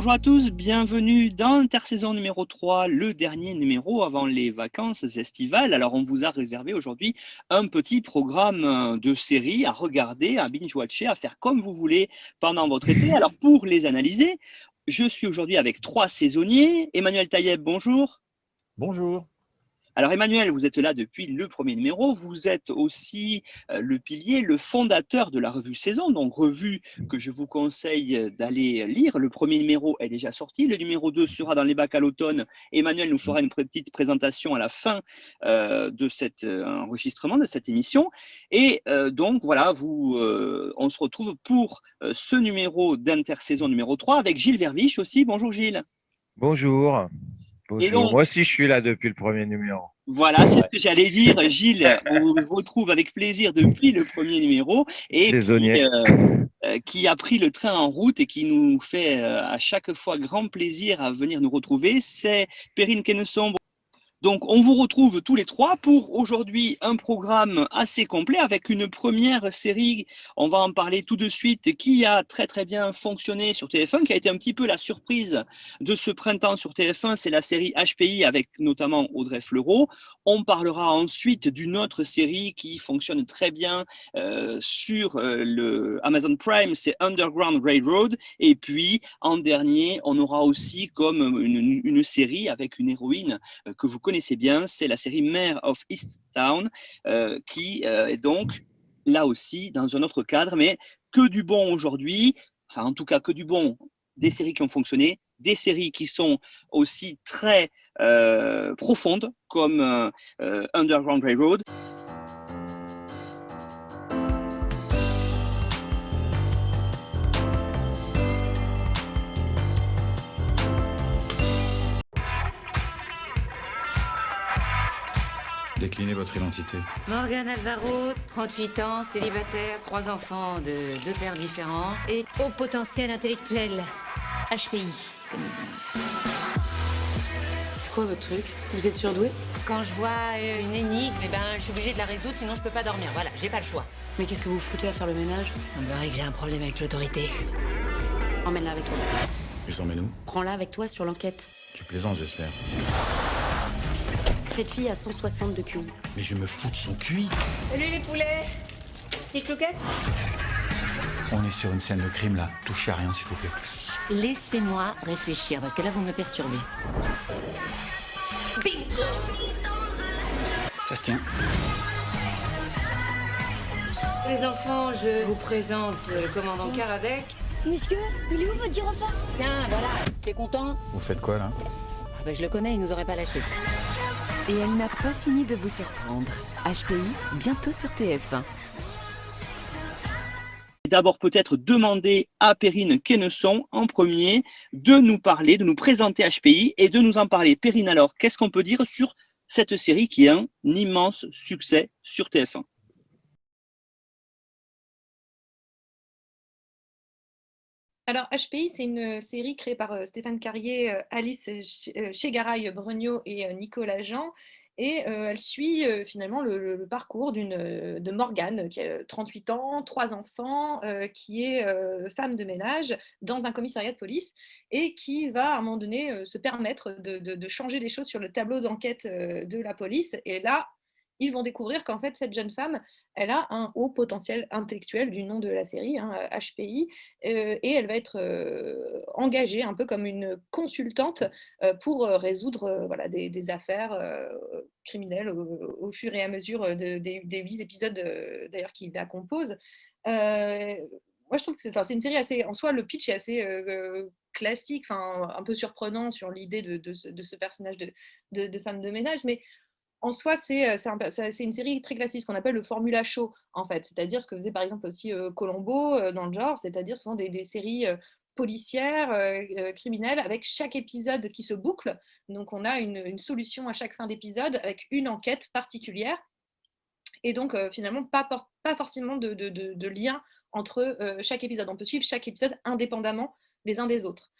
Bonjour à tous, bienvenue dans l'intersaison numéro 3, le dernier numéro avant les vacances estivales. Alors on vous a réservé aujourd'hui un petit programme de séries à regarder, à binge-watcher, à faire comme vous voulez pendant votre été. Alors pour les analyser, je suis aujourd'hui avec trois saisonniers. Emmanuel Taïeb, bonjour. Bonjour. Alors Emmanuel, vous êtes là depuis le premier numéro, vous êtes aussi le pilier, le fondateur de la revue Saison, donc revue que je vous conseille d'aller lire. Le premier numéro est déjà sorti, le numéro 2 sera dans les bacs à l'automne. Emmanuel nous fera une petite présentation à la fin de cet enregistrement, de cette émission. Et donc voilà, on se retrouve pour ce numéro d'intersaison numéro 3 avec Gilles Verviche aussi. Bonjour Gilles. Bonjour. Et Bonjour. donc, Moi aussi, je suis là depuis le premier numéro. voilà, c'est ce Ouais. que j'allais dire. Gilles, on vous retrouve avec plaisir depuis le premier numéro et puis Saisonnier. qui a pris le train en route et qui nous fait à chaque fois grand plaisir à venir nous retrouver. C'est Perrine Kenneson. Donc, on vous retrouve tous les trois pour aujourd'hui un programme assez complet avec une première série, on va en parler tout de suite, qui a très très bien fonctionné sur TF1, qui a été un petit peu la surprise de ce printemps sur TF1, c'est la série HPI avec notamment Audrey Fleurot. On parlera ensuite d'une autre série qui fonctionne très bien sur le Amazon Prime, c'est Underground Railroad. Et puis, en dernier, on aura aussi comme une série avec une héroïne que vous connaissez bien, c'est la série Mare of Easttown, qui est donc là aussi dans un autre cadre, mais que du bon aujourd'hui, enfin en tout cas que du bon, des séries qui ont fonctionné, des séries qui sont aussi très profondes, comme Underground Railroad. Déclinez votre identité. Morgane Alvaro, 38 ans, célibataire, 3 enfants de 2 pères différents et haut potentiel intellectuel. HPI, comme ils disent. C'est quoi votre truc? Vous êtes surdoué? Quand je vois une énigme, je suis obligée de la résoudre, sinon je peux pas dormir. Voilà, j'ai pas le choix. Mais qu'est-ce que vous foutez à faire le ménage? Il semblerait que j'ai un problème avec l'autorité. Emmène-la avec toi. Je l'emmène où? Prends-la avec toi sur l'enquête. Tu plaisantes, j'espère. Cette fille a 160 de QI. Mais je me fous de son QI. Salut les poulets. Petite chouquette. On est sur une scène de crime, là. Touchez à rien, s'il vous plaît. Laissez-moi réfléchir, parce que là, vous me perturbez. Bingo. Ça se tient. Les enfants, je vous présente le commandant Karadec. Monsieur, il est où votre gyrophare? Tiens, voilà, t'es content? Vous faites quoi, là? Je le connais, il nous aurait pas lâchés. Et elle n'a pas fini de vous surprendre. HPI, bientôt sur TF1. D'abord peut-être demander à Perrine Kenneson en premier de nous parler, de nous présenter HPI et de nous en parler. Perrine, alors, qu'est-ce qu'on peut dire sur cette série qui est un immense succès sur TF1? Alors, HPI, c'est une série créée par Stéphane Carrier, Alice Chegaray-Brognaud et Nicolas Jean. Et elle suit finalement le parcours de Morgane, qui a 38 ans, 3 enfants, qui est femme de ménage dans un commissariat de police et qui va à un moment donné se permettre de changer les choses sur le tableau d'enquête de la police. Et là, ils vont découvrir qu'en fait, cette jeune femme, elle a un haut potentiel intellectuel du nom de la série, hein, HPI, et elle va être engagée un peu comme une consultante pour résoudre voilà, des affaires criminelles au fur et à mesure des 8 épisodes d'ailleurs qui la composent. Moi, je trouve que c'est une série assez, en soi, le pitch est assez classique, un peu surprenant sur l'idée de ce personnage de femme de ménage, mais en soi, c'est une série très classique, ce qu'on appelle le formula show, en fait. C'est-à-dire ce que faisait par exemple aussi Columbo dans le genre, c'est-à-dire souvent des séries policières, criminelles, avec chaque épisode qui se boucle. Donc on a une solution à chaque fin d'épisode avec une enquête particulière. Et donc finalement, pas forcément de lien entre chaque épisode. On peut suivre chaque épisode indépendamment les uns des autres.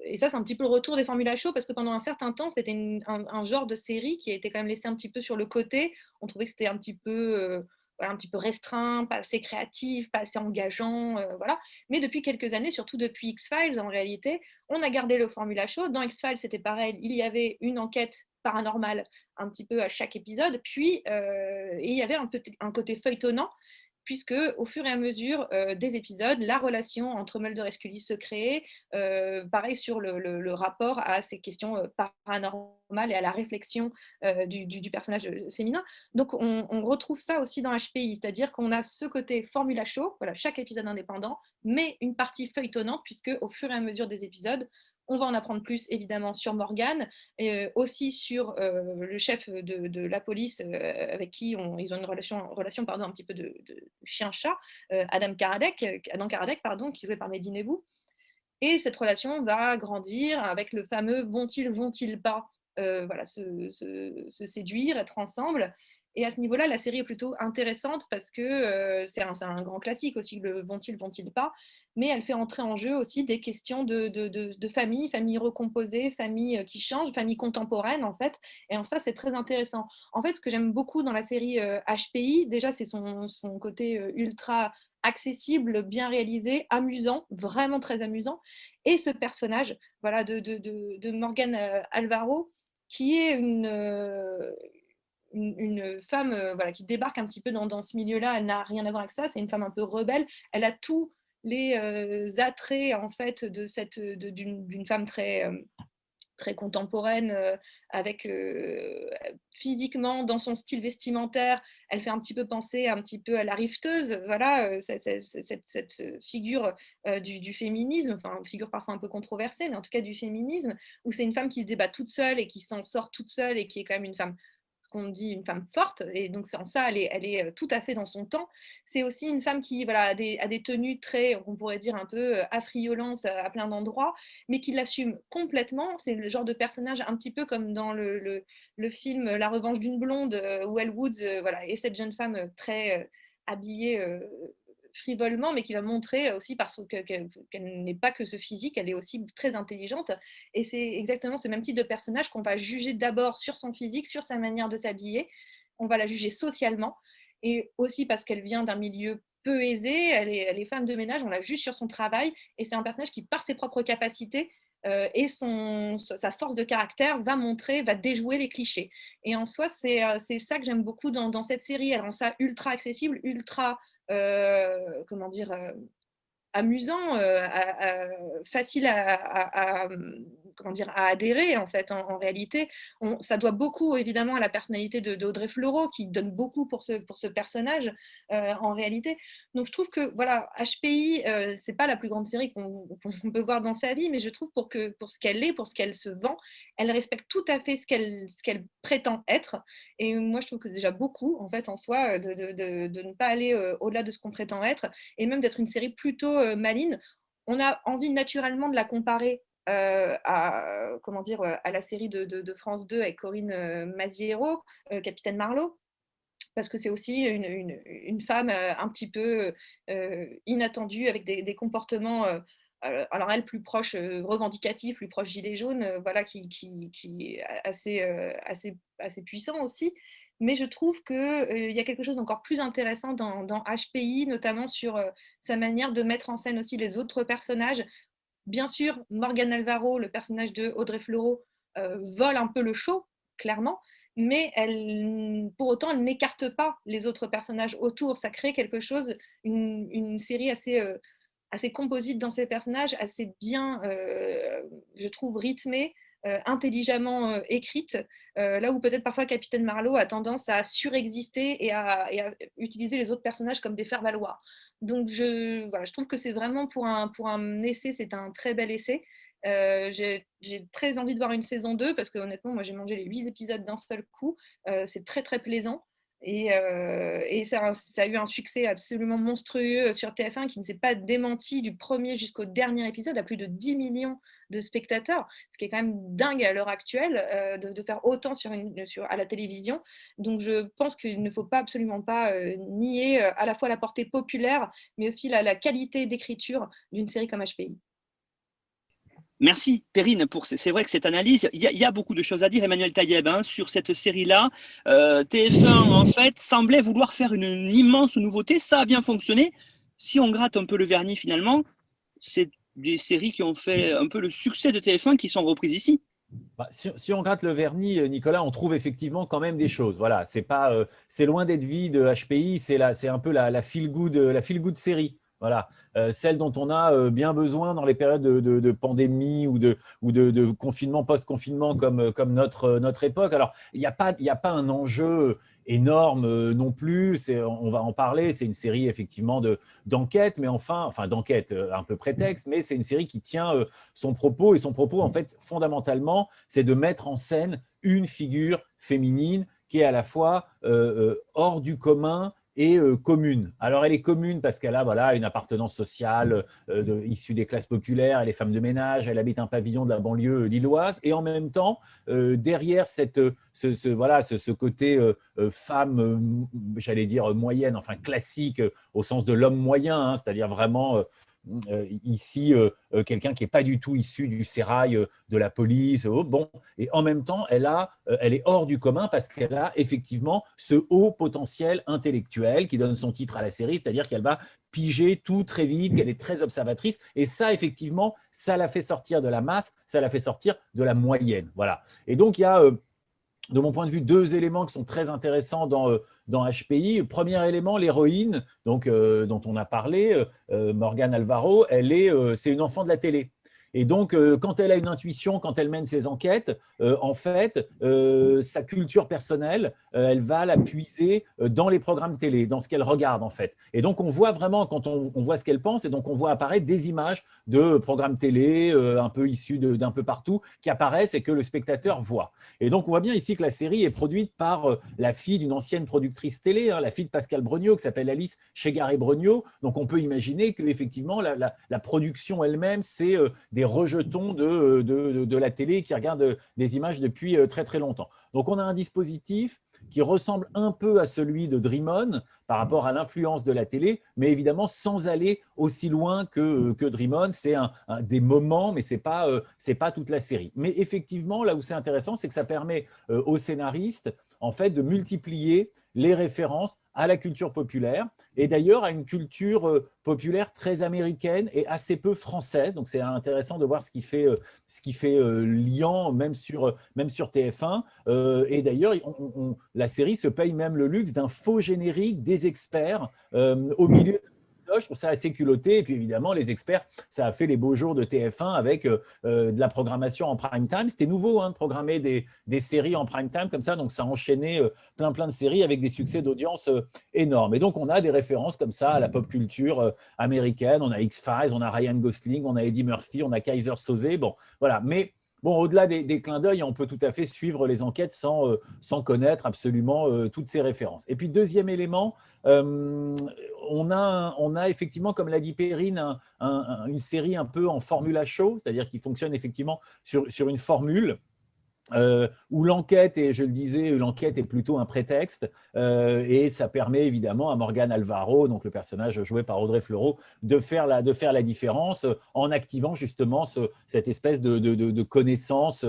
Et ça, c'est un petit peu le retour des formulas show parce que pendant un certain temps, c'était un genre de série qui a été quand même laissé un petit peu sur le côté. On trouvait que c'était un petit peu voilà, un petit peu restreint, pas assez créatif, pas assez engageant, voilà. Mais depuis quelques années, surtout depuis X-Files, en réalité, on a gardé le format chaud. Dans X-Files, c'était pareil, il y avait une enquête paranormale un petit peu à chaque épisode, puis et il y avait un côté feuilletonnant, puisque au fur et à mesure des épisodes, la relation entre Mulder et Scully se créait, pareil sur le rapport à ces questions paranormales et à la réflexion du personnage féminin. Donc on retrouve ça aussi dans HPI, c'est-à-dire qu'on a ce côté formula show, voilà, chaque épisode indépendant, mais une partie feuilletonnante, puisque au fur et à mesure des épisodes, on va en apprendre plus évidemment sur Morgan, et aussi sur le chef de la police avec qui ils ont une relation pardon, un petit peu de chien-chat, Adam Karadec, pardon, qui est joué par Mehdi Nebou. Et cette relation va grandir avec le fameux vont-ils pas voilà, se séduire, être ensemble. Et à ce niveau-là, la série est plutôt intéressante parce que c'est un grand classique aussi, le vont-ils pas, mais elle fait entrer en jeu aussi des questions de famille recomposée, famille qui change, famille contemporaine en fait. Et en ça, c'est très intéressant. En fait, ce que j'aime beaucoup dans la série HPI, déjà, c'est son côté ultra accessible, bien réalisé, amusant, vraiment très amusant. Et ce personnage voilà, de Morgan Alvaro, qui est une femme voilà, qui débarque un petit peu dans ce milieu-là. Elle n'a rien à voir avec ça, c'est une femme un peu rebelle. Elle a tous les attraits en fait, d'une femme très contemporaine, avec physiquement, dans son style vestimentaire, elle fait un petit peu penser un petit peu à la rifteuse, voilà, cette figure du féminisme, enfin une figure parfois un peu controversée, mais en tout cas du féminisme, où c'est une femme qui se débat toute seule et qui s'en sort toute seule et qui est quand même une femme qu'on dit une femme forte, et donc en ça, elle est tout à fait dans son temps. C'est aussi une femme qui voilà, a des tenues très, on pourrait dire, un peu affriolantes à plein d'endroits, mais qui l'assume complètement. C'est le genre de personnage un petit peu comme dans le film La Revanche d'une blonde, où Elle Woods voilà, et cette jeune femme très habillée frivolement, mais qui va montrer aussi qu'elle n'est pas que ce physique, elle est aussi très intelligente. Et c'est exactement ce même type de personnage qu'on va juger d'abord sur son physique, sur sa manière de s'habiller. On va la juger socialement, et aussi parce qu'elle vient d'un milieu peu aisé, elle est femme de ménage, on la juge sur son travail, et c'est un personnage qui, par ses propres capacités, et sa force de caractère va déjouer les clichés. Et en soi, c'est ça que j'aime beaucoup dans cette série. Elle rend ça ultra accessible, ultra comment dire, amusant, facile comment dire, à adhérer en fait. En réalité, ça doit beaucoup évidemment à la personnalité d'Audrey Fleurot, qui donne beaucoup pour ce personnage en réalité. Donc je trouve que voilà, HPI, c'est pas la plus grande série qu'on peut voir dans sa vie, mais je trouve pour ce qu'elle est, pour ce qu'elle se vend, elle respecte tout à fait ce qu'elle prétend être. Et moi je trouve que c'est déjà beaucoup en fait en soi de ne pas aller au-delà de ce qu'on prétend être, et même d'être une série plutôt maligne. On a envie naturellement de la comparer comment dire, à la série de France 2 avec Corinne Maziero, Capitaine Marlowe, parce que c'est aussi une femme un petit peu inattendue, avec des comportements, alors elle plus proche revendicatif, plus proche gilet jaune, voilà, qui est assez puissant aussi. Mais je trouve qu'il y a quelque chose d'encore plus intéressant dans HPI, notamment sur sa manière de mettre en scène aussi les autres personnages. Bien sûr, Morgan Alvaro, le personnage de Audrey Fleurot, vole un peu le show, clairement, mais pour autant, elle n'écarte pas les autres personnages autour. Ça crée quelque chose, une série assez composite dans ses personnages, assez bien, je trouve, rythmée, intelligemment écrite, là où peut-être parfois Capitaine Marlowe a tendance à surexister et à utiliser les autres personnages comme des faire-valoir. Donc voilà, je trouve que c'est vraiment pour un essai, c'est un très bel essai. J'ai très envie de voir une saison 2 parce que honnêtement, moi j'ai mangé les 8 épisodes d'un seul coup. C'est très très plaisant. Et ça a eu un succès absolument monstrueux sur TF1 qui ne s'est pas démenti du premier jusqu'au dernier épisode, à plus de 10 millions de spectateurs, ce qui est quand même dingue à l'heure actuelle de faire autant à la télévision. Donc je pense qu'il ne faut pas absolument pas nier à la fois la portée populaire, mais aussi la qualité d'écriture d'une série comme HPI. Merci, Perrine, c'est vrai que cette analyse, il y a beaucoup de choses à dire, Emmanuel Taïeb, hein, sur cette série-là. TF1, en fait, semblait vouloir faire une immense nouveauté. Ça a bien fonctionné. Si on gratte un peu le vernis, finalement, c'est des séries qui ont fait un peu le succès de TF1 qui sont reprises ici. Bah, si on gratte le vernis, Nicolas, on trouve effectivement quand même des choses. Voilà, c'est loin d'être vide HPI, c'est un peu la feel good série. Voilà, celle dont on a bien besoin dans les périodes de pandémie ou de confinement, post-confinement comme notre époque. Alors, il n'y a pas un enjeu énorme non plus. On va en parler. C'est une série effectivement d'enquête, mais enfin d'enquête un peu prétexte, mais c'est une série qui tient son propos, et son propos en fait fondamentalement, c'est de mettre en scène une figure féminine qui est à la fois hors du commun et commune. Alors, elle est commune parce qu'elle a voilà, une appartenance sociale issue des classes populaires, elle est femme de ménage, elle habite un pavillon de la banlieue lilloise, et en même temps, derrière ce côté femme, j'allais dire moyenne, enfin classique, au sens de l'homme moyen, hein, c'est-à-dire vraiment ici quelqu'un qui n'est pas du tout issu du sérail de la police. Bon, et en même temps, elle est hors du commun parce qu'elle a effectivement ce haut potentiel intellectuel qui donne son titre à la série, c'est-à-dire qu'elle va piger tout très vite, qu'elle est très observatrice. Et ça, effectivement, ça la fait sortir de la masse, ça la fait sortir de la moyenne. Voilà. Et donc, il y a de mon point de vue, deux éléments qui sont très intéressants dans HPI. Premier élément, l'héroïne, dont on a parlé, Morgane Alvaro, c'est une enfant de la télé. Et donc, quand elle a une intuition, quand elle mène ses enquêtes, en fait, sa culture personnelle, elle va la puiser dans les programmes télé, dans ce qu'elle regarde, en fait. Et donc, on voit vraiment, quand on voit ce qu'elle pense, et donc on voit apparaître des images de programmes télé un peu issus d'un peu partout, qui apparaissent et que le spectateur voit. Et donc, on voit bien ici que la série est produite par la fille d'une ancienne productrice télé, hein, la fille de Pascal Brognaud, qui s'appelle Alice Chegaré-Brognaud. Donc, on peut imaginer qu'effectivement, la production elle-même, c'est des rejetons de la télé qui regardent des images depuis très très longtemps. Donc on a un dispositif qui ressemble un peu à celui de Dream On par rapport à l'influence de la télé, mais évidemment sans aller aussi loin que Dream On. C'est des moments, mais ce n'est pas toute la série. Mais effectivement, là où c'est intéressant, c'est que ça permet aux scénaristes en fait, de multiplier les références à la culture populaire, et d'ailleurs à une culture populaire très américaine et assez peu française. Donc c'est intéressant de voir ce qui fait liant même sur TF1. Et d'ailleurs, la série se paye même le luxe d'un faux générique des experts au milieu. Je trouve ça assez culotté. Et puis évidemment, les experts, ça a fait les beaux jours de TF1 avec de la programmation en prime time. C'était nouveau hein, de programmer des séries en prime time comme ça. Donc ça a enchaîné plein de séries avec des succès d'audience énormes. Et donc on a des références comme ça à la pop culture américaine. On a X-Files, on a Ryan Gosling, on a Eddie Murphy, on a Kaiser Soze. Bon, voilà. Mais bon, au-delà des clins d'œil, on peut tout à fait suivre les enquêtes sans connaître absolument toutes ces références. Et puis, deuxième élément, on a effectivement, comme l'a dit Perrine, une série un peu en formula show, c'est-à-dire qui fonctionne effectivement sur une formule. Où l'enquête, et je le disais, l'enquête est plutôt un prétexte et ça permet évidemment à Morgane Alvaro, donc le personnage joué par Audrey Fleurot, de faire la différence en activant justement cette espèce de connaissance,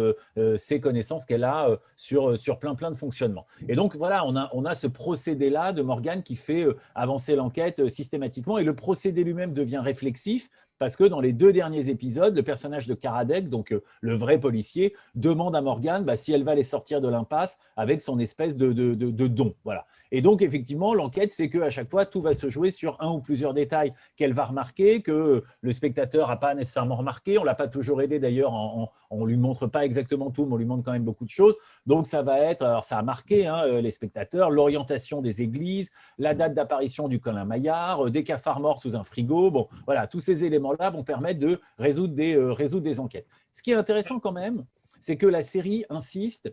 ces connaissances qu'elle a sur plein de fonctionnements. Et donc voilà, on a ce procédé-là de Morgane qui fait avancer l'enquête systématiquement, et le procédé lui-même devient réflexif. Parce que dans les 2 derniers épisodes, le personnage de Karadec, donc le vrai policier, demande à Morgane si elle va les sortir de l'impasse avec son espèce de don. Voilà. Et donc, effectivement, l'enquête, c'est qu'à chaque fois, tout va se jouer sur un ou plusieurs détails qu'elle va remarquer, que le spectateur n'a pas nécessairement remarqué. On ne l'a pas toujours aidé d'ailleurs, on ne lui montre pas exactement tout, mais on lui montre quand même beaucoup de choses. Donc, ça va être, alors ça a marqué les spectateurs, l'orientation des églises, la date d'apparition du Colin Maillard, des cafards morts sous un frigo. Bon, voilà, tous ces éléments-là vont permettre de résoudre des enquêtes. Ce qui est intéressant quand même, c'est que la série insiste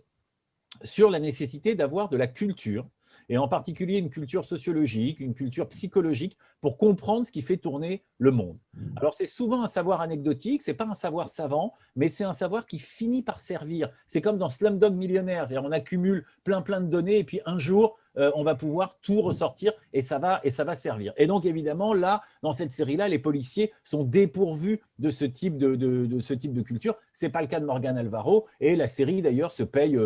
sur la nécessité d'avoir de la culture, et en particulier une culture sociologique, une culture psychologique, pour comprendre ce qui fait tourner le monde. Alors c'est souvent un savoir anecdotique, ce n'est pas un savoir savant, mais c'est un savoir qui finit par servir. C'est comme dans Slumdog Millionnaire, c'est-à-dire on accumule plein de données, et puis un jour, on va pouvoir tout ressortir et ça va servir. Et donc, évidemment, là, dans cette série-là, les policiers sont dépourvus de ce type de culture. Ce n'est pas le cas de Morgan Alvaro. Et la série, d'ailleurs, se paye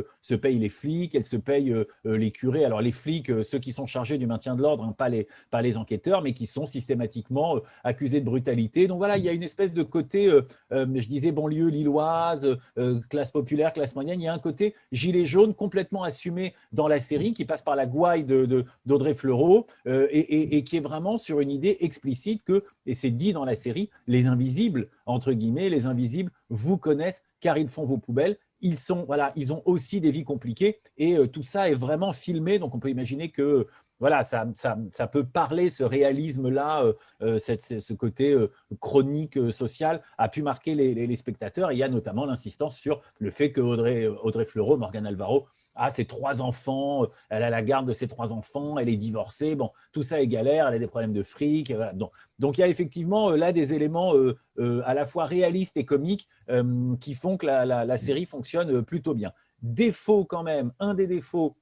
les flics, elle se paye les curés. Alors, les flics, ceux qui sont chargés du maintien de l'ordre, hein, pas les enquêteurs, mais qui sont systématiquement accusés de brutalité. Donc, voilà, il y a une espèce de côté, je disais, banlieue lilloise, classe populaire, classe moyenne. Il y a un côté gilet jaune complètement assumé dans la série qui passe par la gouaille d'Audrey Fleurot et qui est vraiment sur une idée explicite que, et c'est dit dans la série, les invisibles, entre guillemets, les invisibles vous connaissent car ils font vos poubelles. Ils ont aussi des vies compliquées et tout ça est vraiment filmé. Donc, on peut imaginer que voilà, ça peut parler, ce réalisme-là, ce côté chronique social a pu marquer les spectateurs. Et il y a notamment l'insistance sur le fait que Audrey Fleurot, Morgan Alvaro, a ses 3 enfants, elle a la garde de ses 3 enfants, elle est divorcée, bon, tout ça est galère, elle a des problèmes de fric. Voilà. Donc il y a effectivement là des éléments à la fois réalistes et comiques qui font que la série fonctionne plutôt bien. Défaut quand même, un des défauts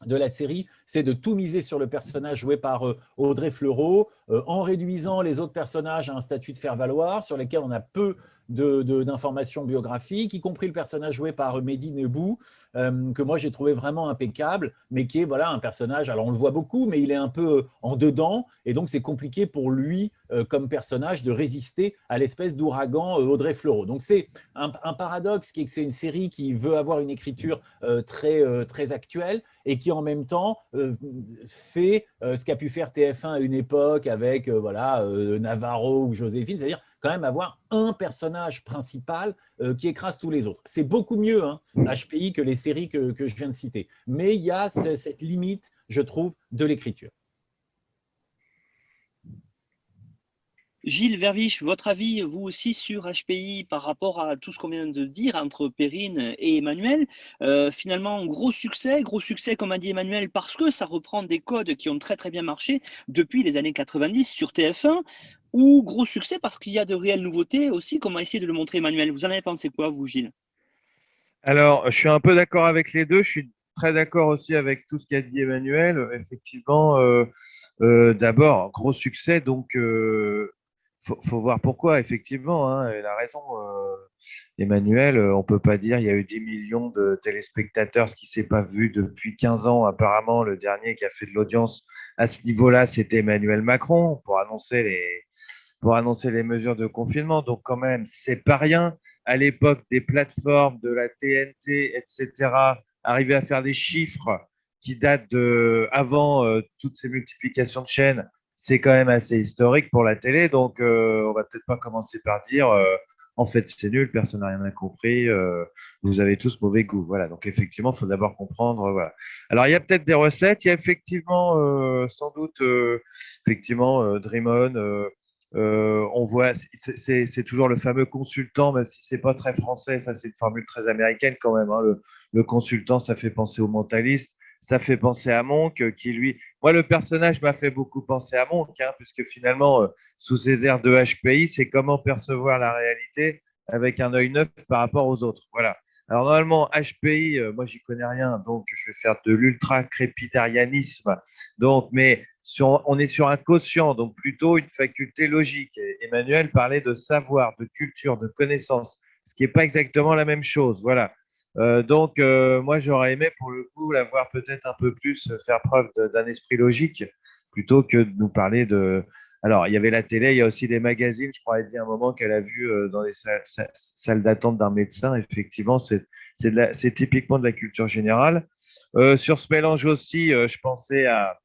de la série, c'est de tout miser sur le personnage joué par Audrey Fleurot, en réduisant les autres personnages à un statut de faire-valoir, sur lesquels on a peu d'informations biographiques, y compris le personnage joué par Mehdi Nebou, que moi j'ai trouvé vraiment impeccable, mais qui est voilà, un personnage, alors on le voit beaucoup, mais il est un peu en dedans, et donc c'est compliqué pour lui, comme personnage, de résister à l'espèce d'ouragan Audrey Fleurot. Donc c'est un paradoxe qui est que c'est une série qui veut avoir une écriture très actuelle, et qui en même temps fait ce qu'a pu faire TF1 à une époque avec Navarro ou Joséphine, c'est-à-dire quand même avoir un personnage principal qui écrase tous les autres. C'est beaucoup mieux, hein, HPI, que les séries que je viens de citer. Mais il y a cette limite, je trouve, de l'écriture. Gilles Verviche, votre avis, vous aussi, sur HPI par rapport à tout ce qu'on vient de dire entre Perrine et Emmanuel. Finalement, gros succès, comme a dit Emmanuel, parce que ça reprend des codes qui ont très très bien marché depuis les années 90 sur TF1, ou gros succès parce qu'il y a de réelles nouveautés aussi, comme a essayé de le montrer Emmanuel. Vous en avez pensé quoi, vous, Gilles? Alors, je suis un peu d'accord avec les deux. Je suis très d'accord aussi avec tout ce qu'a dit Emmanuel. Effectivement, d'abord, gros succès, donc faut voir pourquoi, effectivement. Hein, il a raison, Emmanuel. On ne peut pas dire il y a eu 10 millions de téléspectateurs, ce qui ne s'est pas vu depuis 15 ans. Apparemment, le dernier qui a fait de l'audience à ce niveau-là, c'était Emmanuel Macron pour annoncer les mesures de confinement. Donc, quand même, c'est pas rien. À l'époque des plateformes, de la TNT, etc., arriver à faire des chiffres qui datent avant toutes ces multiplications de chaînes, c'est quand même assez historique pour la télé. Donc, on va peut-être pas commencer par dire en fait, c'est nul, personne n'a rien compris, vous avez tous mauvais goût. Voilà. Donc, effectivement, il faut d'abord comprendre. Voilà. Alors, il y a peut-être des recettes. Il y a effectivement, sans doute, Dream On. On voit, c'est toujours le fameux consultant, même si c'est pas très français, ça c'est une formule très américaine quand même. Hein. Le consultant, ça fait penser au mentaliste, ça fait penser à Monk, qui lui, moi le personnage m'a fait beaucoup penser à Monk, hein, puisque finalement, sous ces airs de HPI, c'est comment percevoir la réalité avec un œil neuf par rapport aux autres. Voilà. Alors normalement, HPI, moi j'y connais rien, donc je vais faire de l'ultra crépitarianisme. Donc, mais on est sur un quotient, donc plutôt une faculté logique. Et Emmanuel parlait de savoir, de culture, de connaissance, ce qui n'est pas exactement la même chose. Voilà. Donc, moi, j'aurais aimé pour le coup la voir peut-être un peu plus faire preuve d'un esprit logique plutôt que de nous parler de. Alors, il y avait la télé, il y a aussi des magazines. Je crois qu'elle a dit à un moment qu'elle a vu dans les salles d'attente d'un médecin. Effectivement, c'est typiquement de la culture générale. Sur ce mélange aussi, je pensais à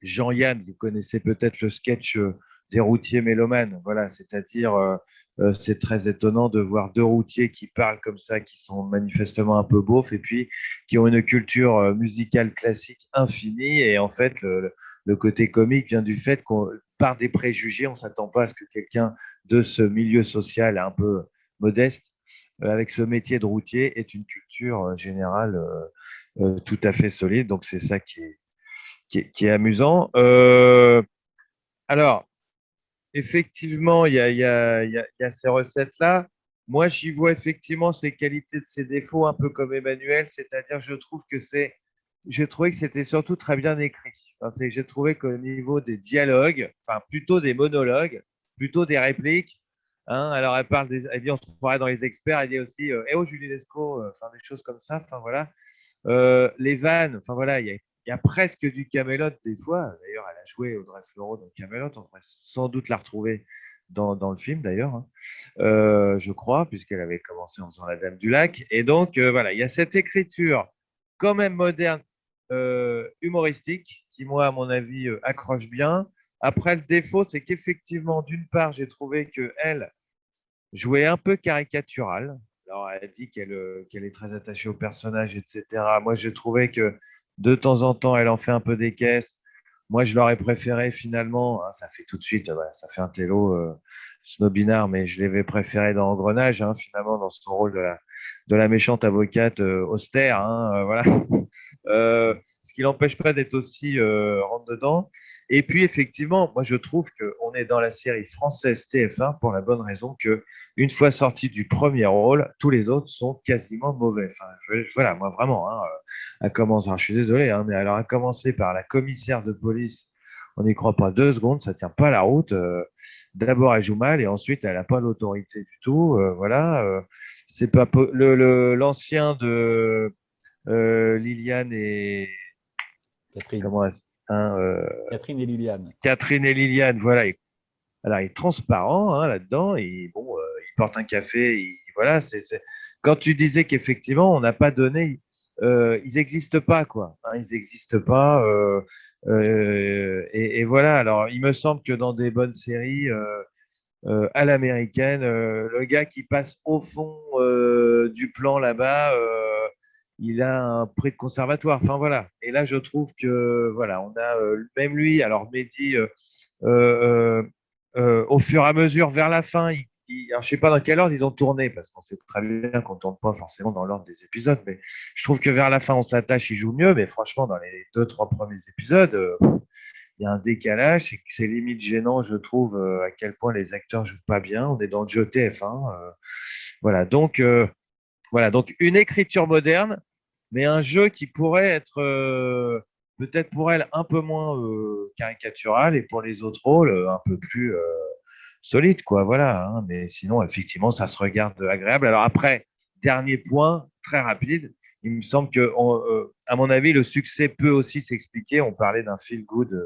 Jean-Yann, vous connaissez peut-être le sketch des routiers mélomanes. Voilà, c'est-à-dire, c'est très étonnant de voir 2 routiers qui parlent comme ça, qui sont manifestement un peu beaufs et puis qui ont une culture musicale classique infinie. Et en fait, le côté comique vient du fait qu'on, par des préjugés, on ne s'attend pas à ce que quelqu'un de ce milieu social un peu modeste, avec ce métier de routier, ait une culture générale tout à fait solide. Donc, c'est ça qui est amusant. Alors, effectivement, il y a ces recettes-là. Moi, j'y vois effectivement ses qualités de ses défauts, un peu comme Emmanuel, c'est-à-dire je trouve que c'est j'ai trouvé que c'était surtout très bien écrit. Enfin, j'ai trouvé qu'au niveau des dialogues, enfin plutôt des monologues, plutôt des répliques, hein, alors elle dit on se croirait dans les experts, elle dit aussi eh oh Julie Lescaut, enfin des choses comme ça, enfin voilà. Les vannes, enfin voilà, il y a presque du Camelot des fois. D'ailleurs, elle a joué Audrey Fleurot dans Camelot, on devrait sans doute la retrouver dans le film d'ailleurs, hein. Je crois, puisqu'elle avait commencé en faisant La Dame du Lac. Et donc, voilà, il y a cette écriture quand même moderne, humoristique, qui, moi, à mon avis, accroche bien. Après, le défaut, c'est qu'effectivement, d'une part, j'ai trouvé qu'elle jouait un peu caricatural. Alors, elle dit qu'elle est très attachée au personnage, etc. Moi, j'ai trouvé que de temps en temps, elle en fait un peu des caisses. Moi, je l'aurais préféré finalement, hein, ça fait tout de suite, voilà, ça fait un télo snobinard, mais je l'avais préféré dans Engrenage, hein, finalement, dans son rôle de la méchante avocate austère, hein, voilà. Ce qui n'empêche pas d'être aussi rentre dedans. Et puis, effectivement, moi, je trouve qu'on est dans la série française TF1 pour la bonne raison que une fois sorti du premier rôle, tous les autres sont quasiment mauvais. Enfin, voilà, moi, vraiment, hein, alors, je suis désolé, hein, mais alors à commencer par la commissaire de police, on n'y croit pas 2 secondes, ça tient pas la route. D'abord, elle joue mal et ensuite, elle n'a pas l'autorité du tout. Voilà, c'est pas l'ancien de Liliane et Catherine. comment hein, Catherine et Liliane. Catherine et Liliane, voilà. Alors, il est transparent hein, là-dedans. Et bon, il porte un café. Voilà, quand tu disais qu'effectivement, on n'a pas donné, ils n'existent pas, quoi. Hein, ils n'existent pas. Et voilà. Alors, il me semble que dans des bonnes séries à l'américaine, le gars qui passe au fond du plan là-bas, il a un prix de conservatoire. Enfin, voilà. Et là, je trouve que, voilà, on a même lui, alors Mehdi, au fur et à mesure, vers la fin, alors, je ne sais pas dans quel ordre ils ont tourné, parce qu'on sait très bien qu'on ne tourne pas forcément dans l'ordre des épisodes, mais je trouve que vers la fin, on s'attache, il joue mieux, mais franchement, dans les 2-3 premiers épisodes, il y a un décalage, c'est limite gênant, je trouve, à quel point les acteurs jouent pas bien. On est dans le jeu TF1. Voilà, donc une écriture moderne, mais un jeu qui pourrait être peut-être pour elle un peu moins caricatural et pour les autres rôles un peu plus solide, quoi. Voilà, hein. Mais sinon, effectivement, ça se regarde agréable. Alors après, dernier point, très rapide. Il me semble que, à mon avis, le succès peut aussi s'expliquer. On parlait d'un feel good.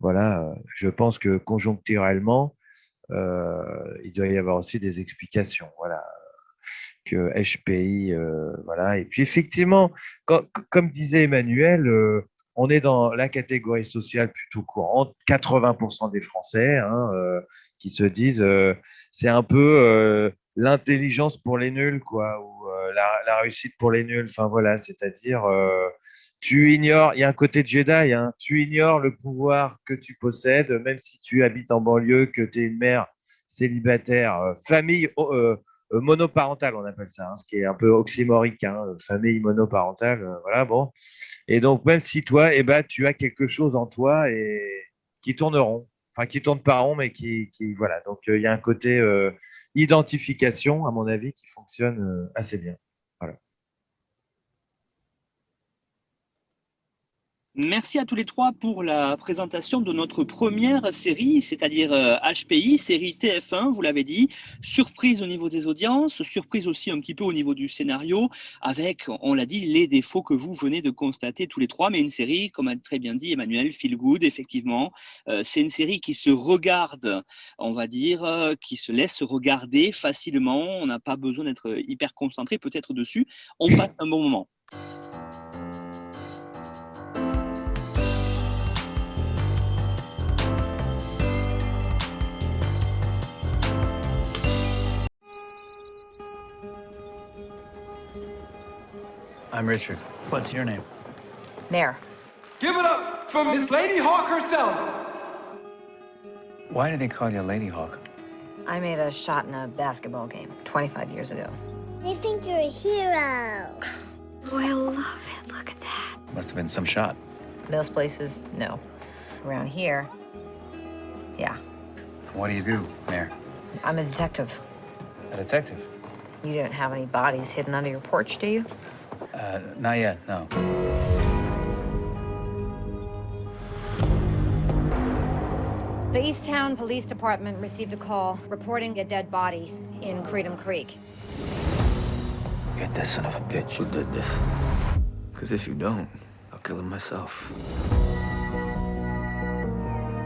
Voilà, je pense que conjoncturellement, il doit y avoir aussi des explications. Voilà, que HPI, voilà. Et puis effectivement, comme disait Emmanuel, on est dans la catégorie sociale plutôt courante. 80% des Français hein, qui se disent, c'est un peu l'intelligence pour les nuls, quoi, ou la réussite pour les nuls. Enfin voilà, c'est-à-dire tu ignores, il y a un côté Jedi, hein, tu ignores le pouvoir que tu possèdes, même si tu habites en banlieue, que tu es une mère célibataire, famille monoparentale, on appelle ça, hein, ce qui est un peu oxymorique, hein, famille monoparentale, voilà, bon. Et donc, même si toi, eh ben, tu as quelque chose en toi et qui tourne rond, enfin, qui tourne pas rond, mais qui voilà. Donc, il y a un côté identification, à mon avis, qui fonctionne assez bien. Voilà. Merci à tous les trois pour la présentation de notre première série, c'est-à-dire HPI, série TF1, vous l'avez dit. Surprise au niveau des audiences, surprise aussi un petit peu au niveau du scénario, avec, on l'a dit, les défauts que vous venez de constater tous les trois, mais une série, comme a très bien dit Emmanuel, feel good, effectivement. C'est une série qui se regarde, on va dire, qui se laisse regarder facilement. On n'a pas besoin d'être hyper concentré peut-être dessus. On passe un bon moment. I'm Richard. What's your name? Mare. Give it up for Miss Lady Hawk herself. Why do they call you Lady Hawk? I made a shot in a basketball game 25 years ago. They think you're a hero. Oh, I love it. Look at that. Must have been some shot. Most places, no. Around here, yeah. What do you do, Mayor? I'm a detective. A detective? You don't have any bodies hidden under your porch, do you? Not yet, no. Baystown Police Department received a call reporting a dead body in Freedom Creek. Get that son of a bitch who did this. Because if you don't, I'll kill him myself.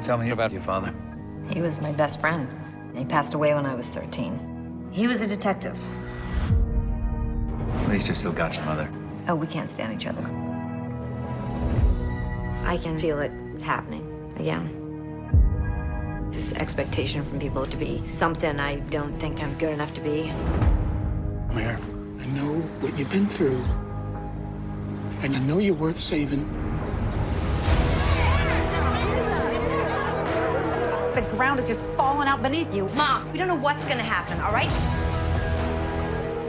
Tell me about your father. He was my best friend. He passed away when I was 13. He was a detective. At least you've still got your mother. Oh, we can't stand each other. I can feel it happening again. This expectation from people to be something I don't think I'm good enough to be. Mare, I know what you've been through. And I know you're worth saving. The ground is just falling out beneath you. Mom, we don't know what's gonna happen, all right?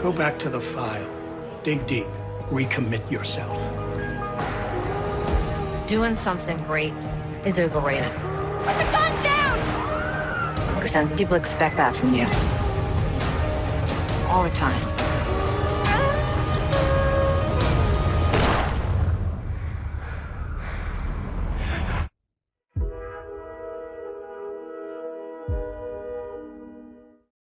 Go back to the file. Dig deep. Recommit yourself. Doing something great is overrated. Put the gun down! Because people expect that from you. All the time.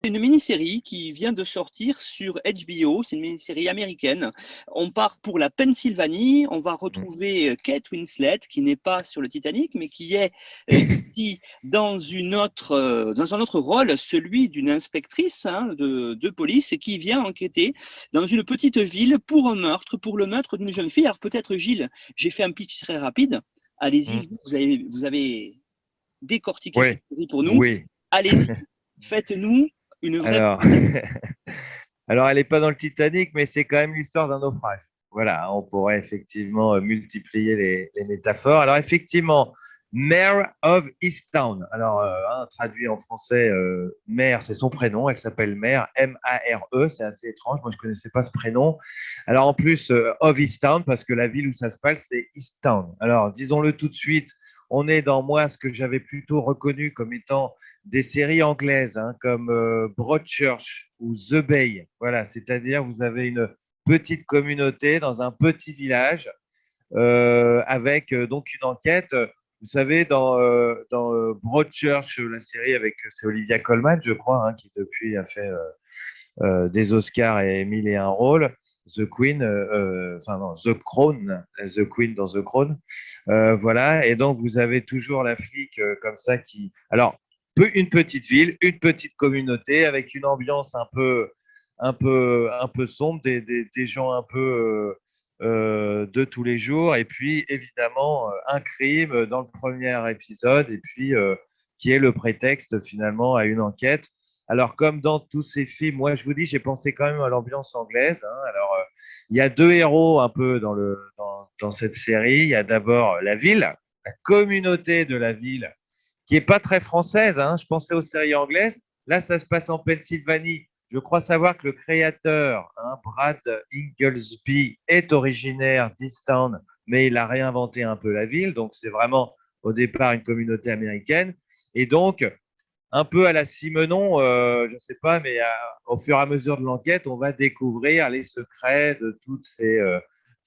C'est une mini-série qui vient de sortir sur HBO, c'est une mini-série américaine. On part pour la Pennsylvanie, on va retrouver Kate Winslet, qui n'est pas sur le Titanic, mais qui est ici dans un autre rôle, celui d'une inspectrice de police qui vient enquêter dans une petite ville pour un meurtre, pour le meurtre d'une jeune fille. Alors peut-être Gilles, j'ai fait un pitch très rapide, allez-y, vous avez décortiqué cette série pour nous, allez-y, faites-nous une vraie... Alors, elle n'est pas dans le Titanic, mais c'est quand même l'histoire d'un naufrage. Voilà, on pourrait effectivement multiplier les métaphores. Alors, effectivement, Mare of Easttown. Alors, traduit en français, Mare, c'est son prénom. Elle s'appelle Mare, M-A-R-E. C'est assez étrange. Moi, je ne connaissais pas ce prénom. Alors, en plus, of Easttown, parce que la ville où ça se passe, c'est Easttown. Alors, disons-le tout de suite, on est dans, moi, ce que j'avais plutôt reconnu comme étant des séries anglaises comme Broadchurch ou The Bay. Voilà, c'est-à-dire vous avez une petite communauté dans un petit village avec donc une enquête. Vous savez, dans Broadchurch, la série c'est Olivia Colman, je crois, qui depuis a fait des Oscars et 1001 rôles. The Queen, The Crown, The Queen dans The Crown. Voilà, et donc vous avez toujours la flic comme ça qui... Alors, une petite ville, une petite communauté avec une ambiance un peu sombre, des gens un peu de tous les jours, et puis évidemment un crime dans le premier épisode, et puis qui est le prétexte finalement à une enquête. Alors comme dans tous ces films, moi je vous dis, j'ai pensé quand même à l'ambiance anglaise. Alors il y a deux héros un peu dans cette série. Il y a d'abord la ville, la communauté de la ville, qui n'est pas très française. Je pensais aux séries anglaises. Là, ça se passe en Pennsylvanie. Je crois savoir que le créateur, Brad Inglesby, est originaire d'Easttown, mais il a réinventé un peu la ville. Donc, c'est vraiment au départ une communauté américaine. Et donc, un peu à la Simenon, je ne sais pas, mais au fur et à mesure de l'enquête, on va découvrir les secrets de toutes ces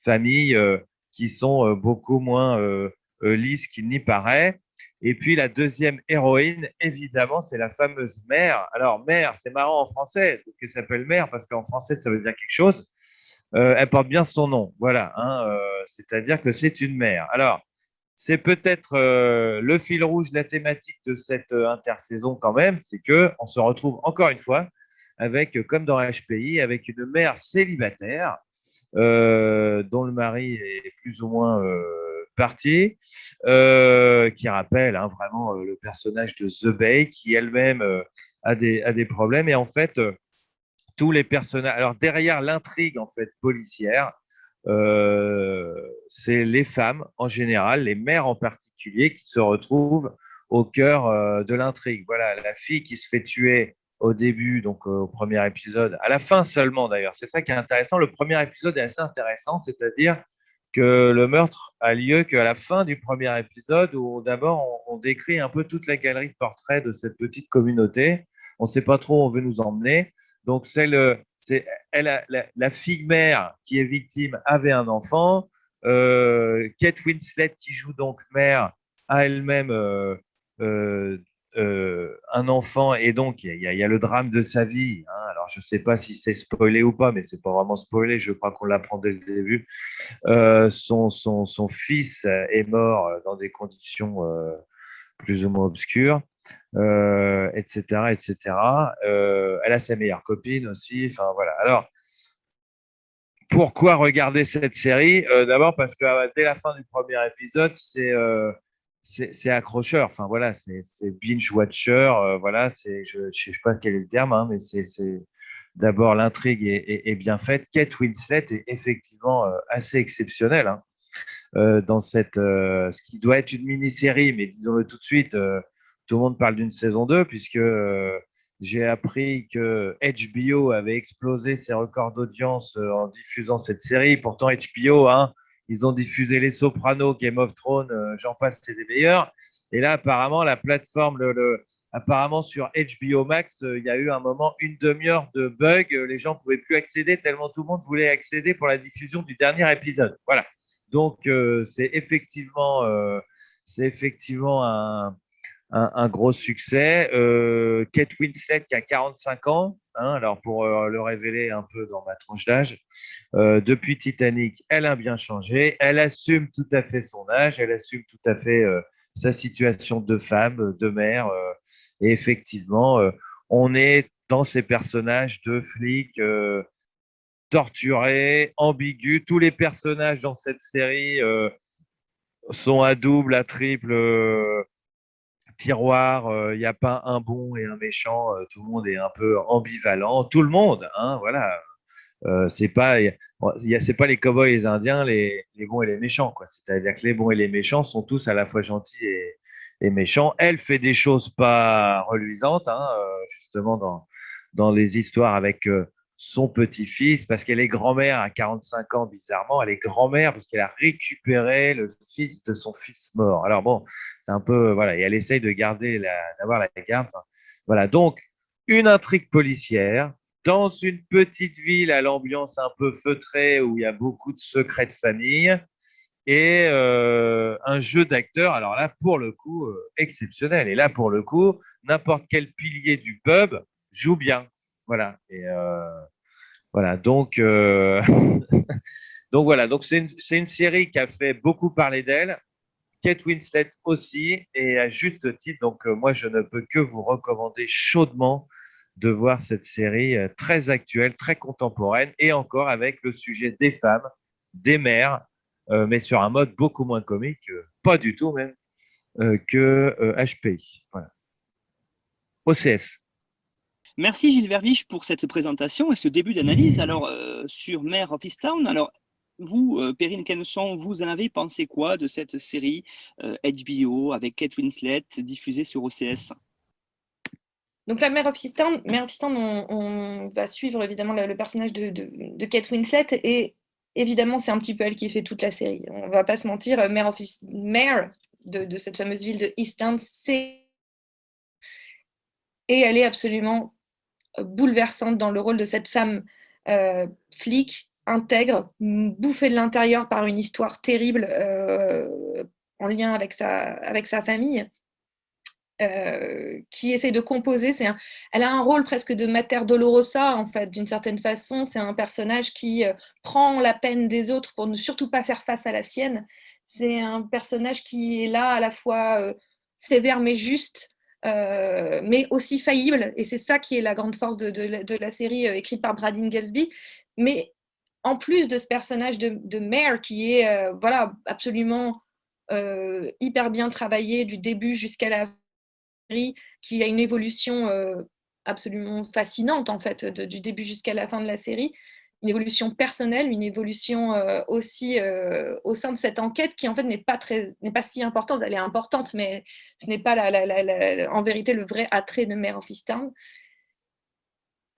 familles qui sont beaucoup moins lisses qu'il n'y paraît. Et puis, la deuxième héroïne, évidemment, c'est la fameuse Mare. Alors, Mare, c'est marrant en français, qu'elle s'appelle Mare, parce qu'en français, ça veut dire quelque chose. Elle porte bien son nom, voilà. C'est-à-dire que c'est une mère. Alors, c'est peut-être le fil rouge, la thématique de cette intersaison quand même, c'est qu'on se retrouve encore une fois avec, comme dans HPI, avec une mère célibataire dont le mari est plus ou moins parti, qui rappelle vraiment le personnage de The Bay, qui elle-même a des problèmes. Et en fait, tous les personnages... Alors, derrière l'intrigue en fait policière, c'est les femmes en général, les mères en particulier, qui se retrouvent au cœur de l'intrigue. Voilà, la fille qui se fait tuer au début, donc au premier épisode, à la fin seulement d'ailleurs. C'est ça qui est intéressant. Le premier épisode est assez intéressant, c'est-à-dire que le meurtre a lieu qu'à la fin du premier épisode, où d'abord on décrit un peu toute la galerie de portraits de cette petite communauté. On ne sait pas trop où on veut nous emmener. Donc la fille mère qui est victime avait un enfant. Kate Winslet, qui joue donc mère, a elle-même un enfant, et donc il y a le drame de sa vie, hein. Alors je ne sais pas si c'est spoilé ou pas, mais c'est pas vraiment spoilé, je crois qu'on l'apprend dès le début. Son fils est mort dans des conditions plus ou moins obscures, etc., etc. Elle a sa meilleure copine aussi, enfin voilà. Alors, pourquoi regarder cette série? D'abord parce que dès la fin du premier épisode, c'est accrocheur. Enfin voilà, c'est binge watcher. Voilà, je ne sais pas quel est le terme, hein, mais d'abord l'intrigue est bien faite. Kate Winslet est effectivement assez exceptionnelle, hein, dans ce qui doit être une mini-série, mais disons-le tout de suite, tout le monde parle d'une saison 2 puisque j'ai appris que HBO avait explosé ses records d'audience en diffusant cette série. Pourtant, HBO, hein, ils ont diffusé Les Sopranos, Game of Thrones, j'en passe, c'est des meilleurs. Et là, apparemment, la plateforme, apparemment sur HBO Max, il y a eu un moment, une demi-heure de bug. Les gens ne pouvaient plus accéder tellement tout le monde voulait accéder pour la diffusion du dernier épisode. Voilà. Donc, c'est effectivement un gros succès. Kate Winslet qui a 45 ans, hein, alors pour le révéler un peu dans ma tranche d'âge, depuis Titanic, elle a bien changé. Elle assume tout à fait son âge, elle assume tout à fait sa situation de femme, de mère. Et effectivement, on est dans ces personnages de flics torturés, ambigus. Tous les personnages dans cette série sont à double, à triple tiroir. Il n'y a pas un bon et un méchant. Tout le monde est un peu ambivalent. Tout le monde, hein, voilà. C'est pas les cow-boys et les indiens, les bons et les méchants, quoi. C'est-à-dire que les bons et les méchants sont tous à la fois gentils et méchants. Elle fait des choses pas reluisantes, hein, justement dans les histoires avec son petit-fils, parce qu'elle est grand-mère à 45 ans, bizarrement. Elle est grand-mère parce qu'elle a récupéré le fils de son fils mort. Alors bon, c'est un peu, voilà, et elle essaye d'avoir la garde. Voilà, donc une intrigue policière dans une petite ville à l'ambiance un peu feutrée où il y a beaucoup de secrets de famille et un jeu d'acteurs, alors là, pour le coup, exceptionnel. Et là, pour le coup, n'importe quel pilier du pub joue bien. Voilà. Et voilà. Donc, donc voilà. Donc, c'est une série qui a fait beaucoup parler d'elle. Kate Winslet aussi, et à juste titre. Donc, moi, je ne peux que vous recommander chaudement de voir cette série très actuelle, très contemporaine, et encore avec le sujet des femmes, des mères, mais sur un mode beaucoup moins comique, pas du tout même, que HPI. Voilà. OCS. Merci Gilles Verviche pour cette présentation et ce début d'analyse. Alors, sur Mare of Easttown, alors vous, Perrine Kenneson, vous en avez pensé quoi de cette série HBO avec Kate Winslet diffusée sur OCS? Donc la Mare of Easttown, on va suivre évidemment le personnage de Kate Winslet et évidemment c'est un petit peu elle qui fait toute la série. On va pas se mentir, Mare de cette fameuse ville de Easttown, et elle est absolument bouleversante dans le rôle de cette femme flic, intègre, bouffée de l'intérieur par une histoire terrible en lien avec sa famille. Qui essaie de composer. Elle a un rôle presque de Mater Dolorosa, en fait, d'une certaine façon. C'est un personnage qui prend la peine des autres pour ne surtout pas faire face à la sienne. C'est un personnage qui est là à la fois sévère mais juste, mais aussi faillible. Et c'est ça qui est la grande force de la série écrite par Brad Inglesby. Mais en plus de ce personnage de Mare qui est voilà, absolument hyper bien travaillé du début jusqu'à la qui a une évolution absolument fascinante en fait, du début jusqu'à la fin de la série, une évolution personnelle, une évolution aussi au sein de cette enquête qui en fait n'est pas si importante. Elle est importante, mais ce n'est pas en vérité le vrai attrait de Mare of Easttown.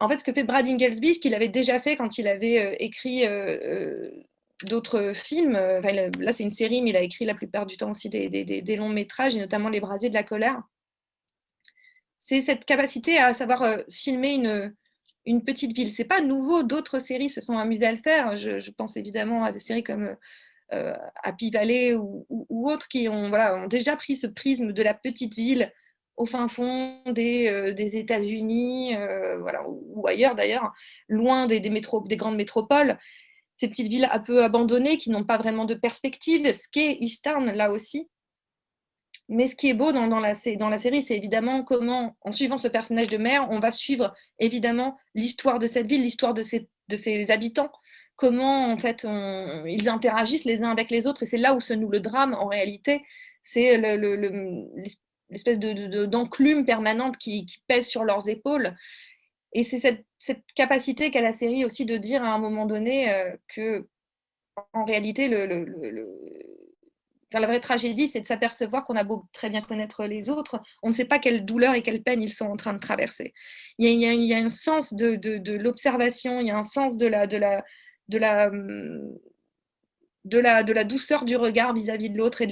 En fait, ce que fait Brad Inglesby, ce qu'il avait déjà fait quand il avait écrit d'autres films, là c'est une série, mais il a écrit la plupart du temps aussi des longs métrages, et notamment Les Brasiers de la colère. C'est cette capacité à savoir filmer une petite ville. C'est pas nouveau, d'autres séries se sont amusées à le faire. Je pense évidemment à des séries comme Happy Valley ou autres qui ont déjà pris ce prisme de la petite ville au fin fond des États-Unis, voilà, ou ailleurs d'ailleurs, loin des grandes métropoles, ces petites villes un peu abandonnées qui n'ont pas vraiment de perspective, ce qu'est Easttown là aussi. Mais ce qui est beau dans la série, c'est évidemment comment, en suivant ce personnage de mère, on va suivre évidemment l'histoire de cette ville, l'histoire de ses habitants, comment en fait ils interagissent les uns avec les autres, et c'est là où se noue le drame en réalité. C'est l'espèce d'enclume permanente qui pèse sur leurs épaules. Et c'est cette capacité qu'a la série aussi de dire à un moment donné que, en réalité, la vraie tragédie, c'est de s'apercevoir qu'on a beau très bien connaître les autres, on ne sait pas quelle douleur et quelle peine ils sont en train de traverser. Il y a un sens de l'observation, il y a un sens de la douceur du regard vis-à-vis de l'autre et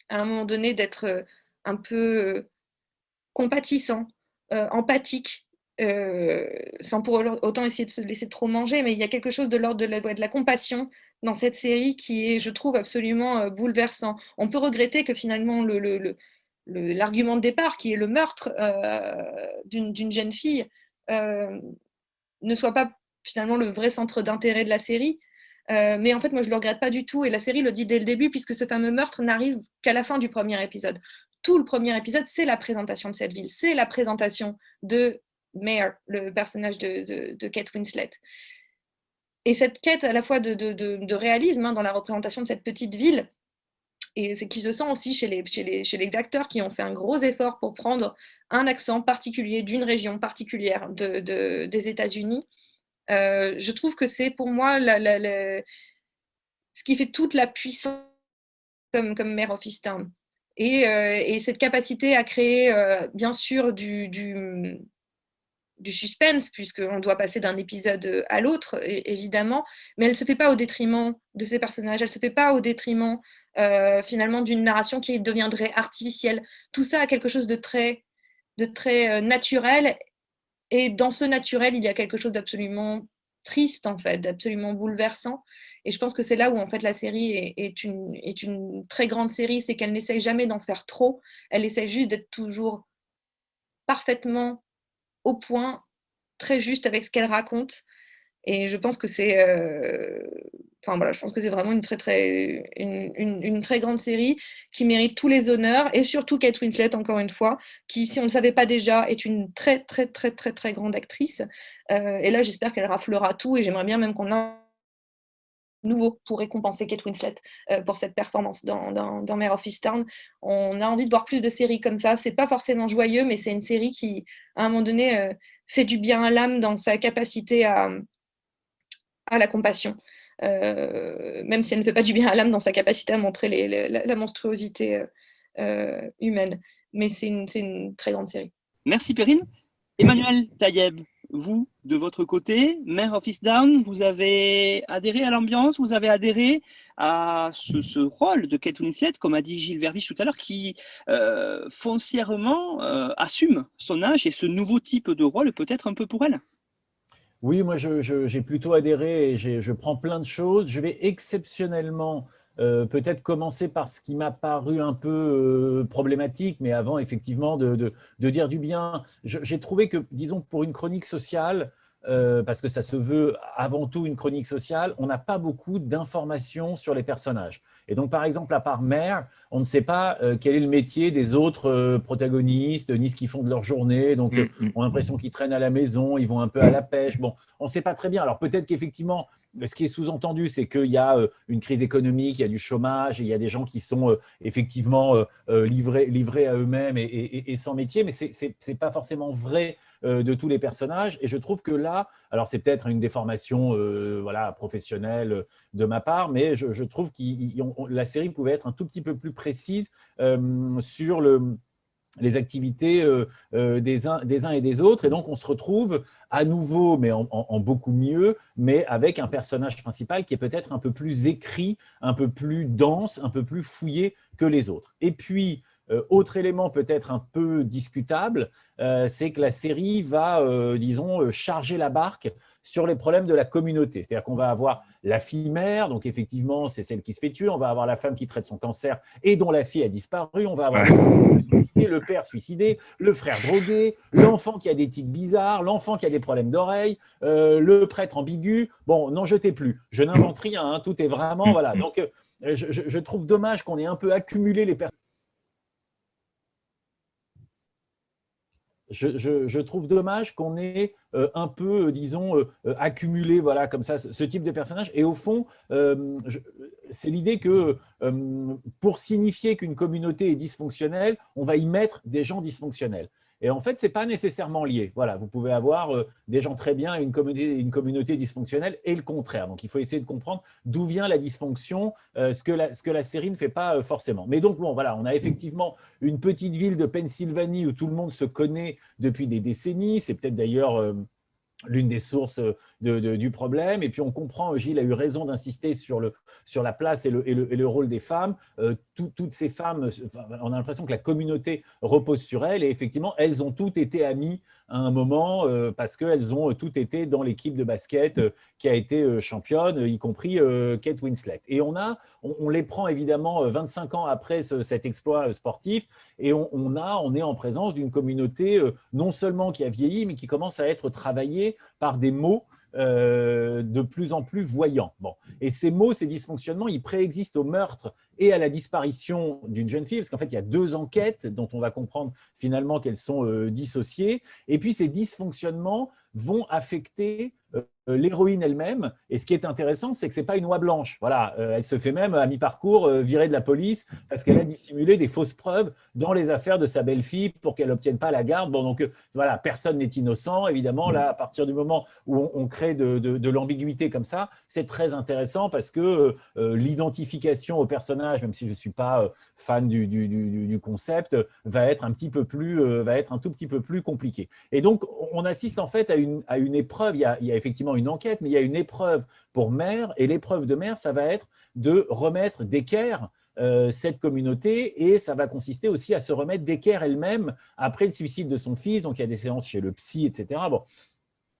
à un moment donné d'être un peu compatissant, empathique, sans pour autant essayer de se laisser trop manger, mais il y a quelque chose de l'ordre de la compassion dans cette série qui est, je trouve, absolument bouleversant. On peut regretter que finalement l'argument de départ, qui est le meurtre d'une jeune fille, ne soit pas finalement le vrai centre d'intérêt de la série. Mais en fait, moi, je ne le regrette pas du tout. Et la série le dit dès le début, puisque ce fameux meurtre n'arrive qu'à la fin du premier épisode. Tout le premier épisode, c'est la présentation de cette ville. C'est la présentation de Mare, le personnage de Kate Winslet. Et cette quête à la fois de réalisme dans la représentation de cette petite ville, et c'est qui se sent aussi chez les acteurs qui ont fait un gros effort pour prendre un accent particulier d'une région particulière des États-Unis. Je trouve que c'est pour moi ce qui fait toute la puissance comme Mare of Easttown. Et cette capacité à créer, bien sûr, du suspense, puisqu'on doit passer d'un épisode à l'autre, évidemment, mais elle ne se fait pas au détriment de ces personnages, elle ne se fait pas au détriment, finalement, d'une narration qui deviendrait artificielle. Tout ça a quelque chose de très naturel, et dans ce naturel, il y a quelque chose d'absolument triste, en fait, d'absolument bouleversant. Et je pense que c'est là où, en fait, la série est une très grande série, c'est qu'elle n'essaye jamais d'en faire trop, elle essaye juste d'être toujours parfaitement au point, très juste avec ce qu'elle raconte. Et je pense que c'est je pense que c'est vraiment une très grande série qui mérite tous les honneurs, et surtout Kate Winslet, encore une fois, qui, si on ne le savait pas déjà, est une très grande actrice. Et là, j'espère qu'elle raflera tout, et j'aimerais bien même qu'on a nouveau pour récompenser Kate Winslet pour cette performance dans Mare of Easttown. On a envie de voir plus de séries comme ça. C'est pas forcément joyeux, mais c'est une série qui, à un moment donné, fait du bien à l'âme dans sa capacité à la compassion. Même si elle ne fait pas du bien à l'âme dans sa capacité à montrer la monstruosité humaine. Mais c'est une très grande série. Merci Perrine. Emmanuel Tayeb, vous, de votre côté, Mare of Easttown, vous avez adhéré à l'ambiance, vous avez adhéré à ce rôle de Kate Winslet, comme a dit Gilles Verviche tout à l'heure, qui foncièrement assume son âge et ce nouveau type de rôle peut-être un peu pour elle. Oui, moi j'ai plutôt adhéré et je prends plein de choses. Je vais exceptionnellement peut-être commencer par ce qui m'a paru un peu problématique, mais avant effectivement de dire du bien. J'ai trouvé que, disons, pour une chronique sociale, parce que ça se veut avant tout une chronique sociale, on n'a pas beaucoup d'informations sur les personnages. Et donc, par exemple, à part Mare, on ne sait pas quel est le métier des autres protagonistes, ni ce qu'ils font de leur journée. Donc, on a l'impression qu'ils traînent à la maison, ils vont un peu à la pêche. Bon, on ne sait pas très bien. Alors, peut-être qu'effectivement, ce qui est sous-entendu, c'est qu'il y a une crise économique, il y a du chômage, et il y a des gens qui sont effectivement livrés à eux-mêmes et sans métier, mais ce n'est pas forcément vrai de tous les personnages. Et je trouve que là, alors c'est peut-être une déformation professionnelle de ma part, mais je trouve que la série pouvait être un tout petit peu plus précise sur les activités des uns et des autres. Et donc, on se retrouve à nouveau, mais en beaucoup mieux, mais avec un personnage principal qui est peut-être un peu plus écrit, un peu plus dense, un peu plus fouillé que les autres. Et puis, autre élément peut-être un peu discutable, c'est que la série va, disons, charger la barque sur les problèmes de la communauté. C'est-à-dire qu'on va avoir la fille mère, donc effectivement, c'est celle qui se fait tuer. On va avoir la femme qui traite son cancer et dont la fille a disparu. On va avoir le père suicidé, le frère drogué, l'enfant qui a des tics bizarres, l'enfant qui a des problèmes d'oreille, le prêtre ambigu. Bon, n'en jetez plus. Je n'invente rien, hein, tout est vraiment… Voilà. Donc, je trouve dommage qu'on ait un peu accumulé les personnes. Je trouve dommage qu'on ait un peu, disons, accumulé voilà, comme ça, ce type de personnage. Et au fond, c'est l'idée que pour signifier qu'une communauté est dysfonctionnelle, on va y mettre des gens dysfonctionnels. Et en fait, ce n'est pas nécessairement lié. Voilà, vous pouvez avoir des gens très bien et une communauté dysfonctionnelle et le contraire. Donc, il faut essayer de comprendre d'où vient la dysfonction, ce que la série ne fait pas forcément. Mais donc, bon, voilà, on a effectivement une petite ville de Pennsylvanie où tout le monde se connaît depuis des décennies. C'est peut-être d'ailleurs… l'une des sources du problème. Et puis, on comprend, Gilles a eu raison d'insister sur la place et le rôle des femmes. Toutes ces femmes, on a l'impression que la communauté repose sur elles. Et effectivement, elles ont toutes été amies à un moment parce qu'elles ont toutes été dans l'équipe de basket qui a été championne, y compris Kate Winslet. Et on les prend évidemment 25 ans après cet exploit sportif et on est en présence d'une communauté non seulement qui a vieilli, mais qui commence à être travaillée par des mots de plus en plus voyants. Bon. Et ces mots, ces dysfonctionnements, ils préexistent au meurtre et à la disparition d'une jeune fille, parce qu'en fait, il y a 2 enquêtes dont on va comprendre finalement qu'elles sont dissociées. Et puis, ces dysfonctionnements vont affecter l'héroïne elle-même. Et ce qui est intéressant, c'est que ce n'est pas une oie blanche. Voilà, elle se fait même à mi-parcours virer de la police parce qu'elle a dissimulé des fausses preuves dans les affaires de sa belle-fille pour qu'elle n'obtienne pas la garde. Bon, donc voilà, personne n'est innocent. Évidemment, là, à partir du moment où on crée de l'ambiguïté comme ça, c'est très intéressant parce que l'identification au personnage, même si je ne suis pas fan du concept, va être un tout petit peu plus compliqué. Et donc, on assiste en fait à une épreuve. Il y a effectivement une enquête, mais il y a une épreuve pour Mère, et l'épreuve de Mère, ça va être de remettre d'équerre cette communauté, et ça va consister aussi à se remettre d'équerre elle-même après le suicide de son fils. Donc, il y a des séances chez le psy, etc. Bon.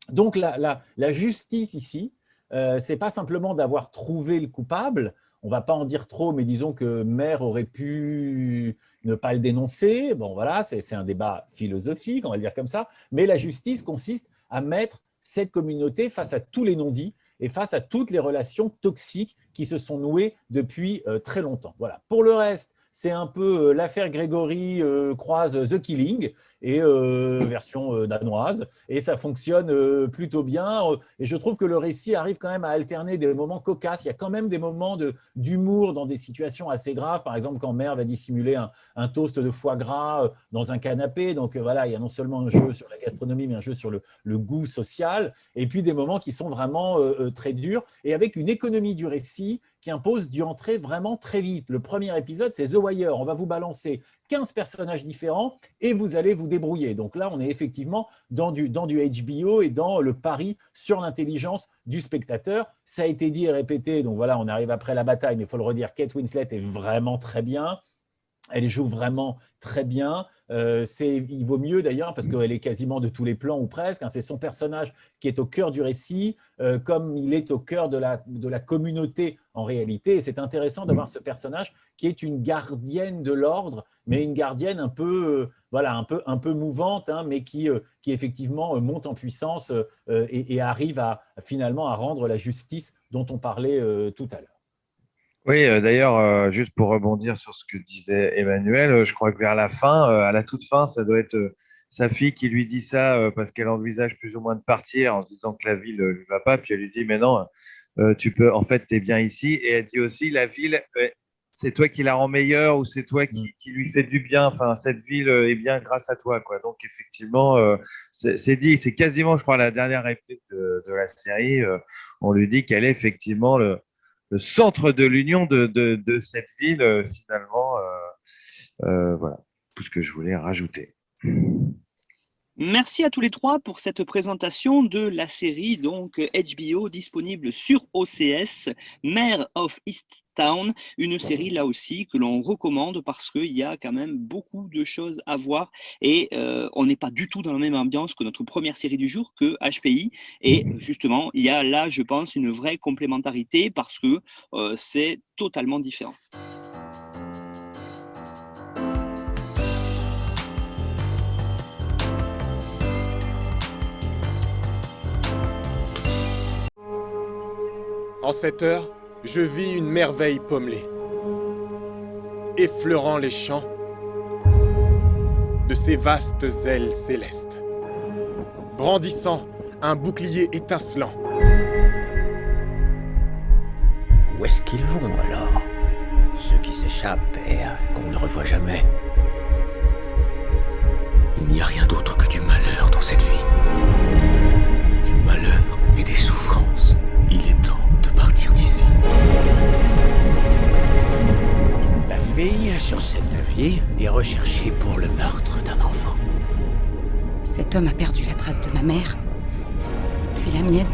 Donc, la justice ici, ce n'est pas simplement d'avoir trouvé le coupable. On ne va pas en dire trop, mais disons que Mère aurait pu ne pas le dénoncer. Bon, voilà, c'est un débat philosophique, on va le dire comme ça. Mais la justice consiste à mettre cette communauté face à tous les non-dits et face à toutes les relations toxiques qui se sont nouées depuis très longtemps. Voilà. Pour le reste, c'est un peu l'affaire Grégory croise The Killing, et version danoise, et ça fonctionne plutôt bien. Et je trouve que le récit arrive quand même à alterner des moments cocasses. Il y a quand même des moments d'humour dans des situations assez graves. Par exemple, quand Mère va dissimuler un toast de foie gras dans un canapé. Donc voilà, il y a non seulement un jeu sur la gastronomie, mais un jeu sur le goût social. Et puis des moments qui sont vraiment très durs, et avec une économie du récit qui impose d'y entrer vraiment très vite. Le premier épisode, c'est The Wire. On va vous balancer 15 personnages différents et vous allez vous débrouiller. Donc là, on est effectivement dans du HBO et dans le pari sur l'intelligence du spectateur. Ça a été dit et répété, donc voilà, on arrive après la bataille, mais il faut le redire, Kate Winslet est vraiment très bien. Elle joue vraiment très bien. Il vaut mieux d'ailleurs parce qu'elle est quasiment de tous les plans ou presque. Hein. C'est son personnage qui est au cœur du récit, comme il est au cœur de la communauté en réalité. Et c'est intéressant d'avoir ce personnage qui est une gardienne de l'ordre, mais une gardienne un peu mouvante, hein, mais qui effectivement monte en puissance et arrive finalement à rendre la justice dont on parlait tout à l'heure. Oui, d'ailleurs, juste pour rebondir sur ce que disait Emmanuel, je crois que vers la fin, à la toute fin, ça doit être sa fille qui lui dit ça parce qu'elle envisage plus ou moins de partir en se disant que la ville ne lui va pas. Puis elle lui dit, mais non, tu peux, en fait, tu es bien ici. Et elle dit aussi, la ville, c'est toi qui la rend meilleure ou c'est toi qui lui fait du bien. Enfin, cette ville est bien grâce à toi, quoi. Donc, effectivement, c'est dit, c'est quasiment, je crois, la dernière réplique de la série. On lui dit qu'elle est effectivement le centre de l'union de cette ville, finalement. Voilà, tout ce que je voulais rajouter. Merci à tous les trois pour cette présentation de la série donc HBO disponible sur OCS, Mare of Town, une série là aussi que l'on recommande parce qu'il y a quand même beaucoup de choses à voir et on n'est pas du tout dans la même ambiance que notre première série du jour, que HPI. Et justement, il y a là, je pense, une vraie complémentarité parce que c'est totalement différent. En cette heure, je vis une merveille pommelée, effleurant les champs de ses vastes ailes célestes, brandissant un bouclier étincelant. Où est-ce qu'ils vont alors? Ceux qui s'échappent et qu'on ne revoit jamais. Il n'y a rien d'autre que du malheur dans cette vie. Du malheur et des souffrances. Il est temps de partir d'ici. La fille sur cet navire est recherchée pour le meurtre d'un enfant. Cet homme a perdu la trace de ma mère, puis la mienne.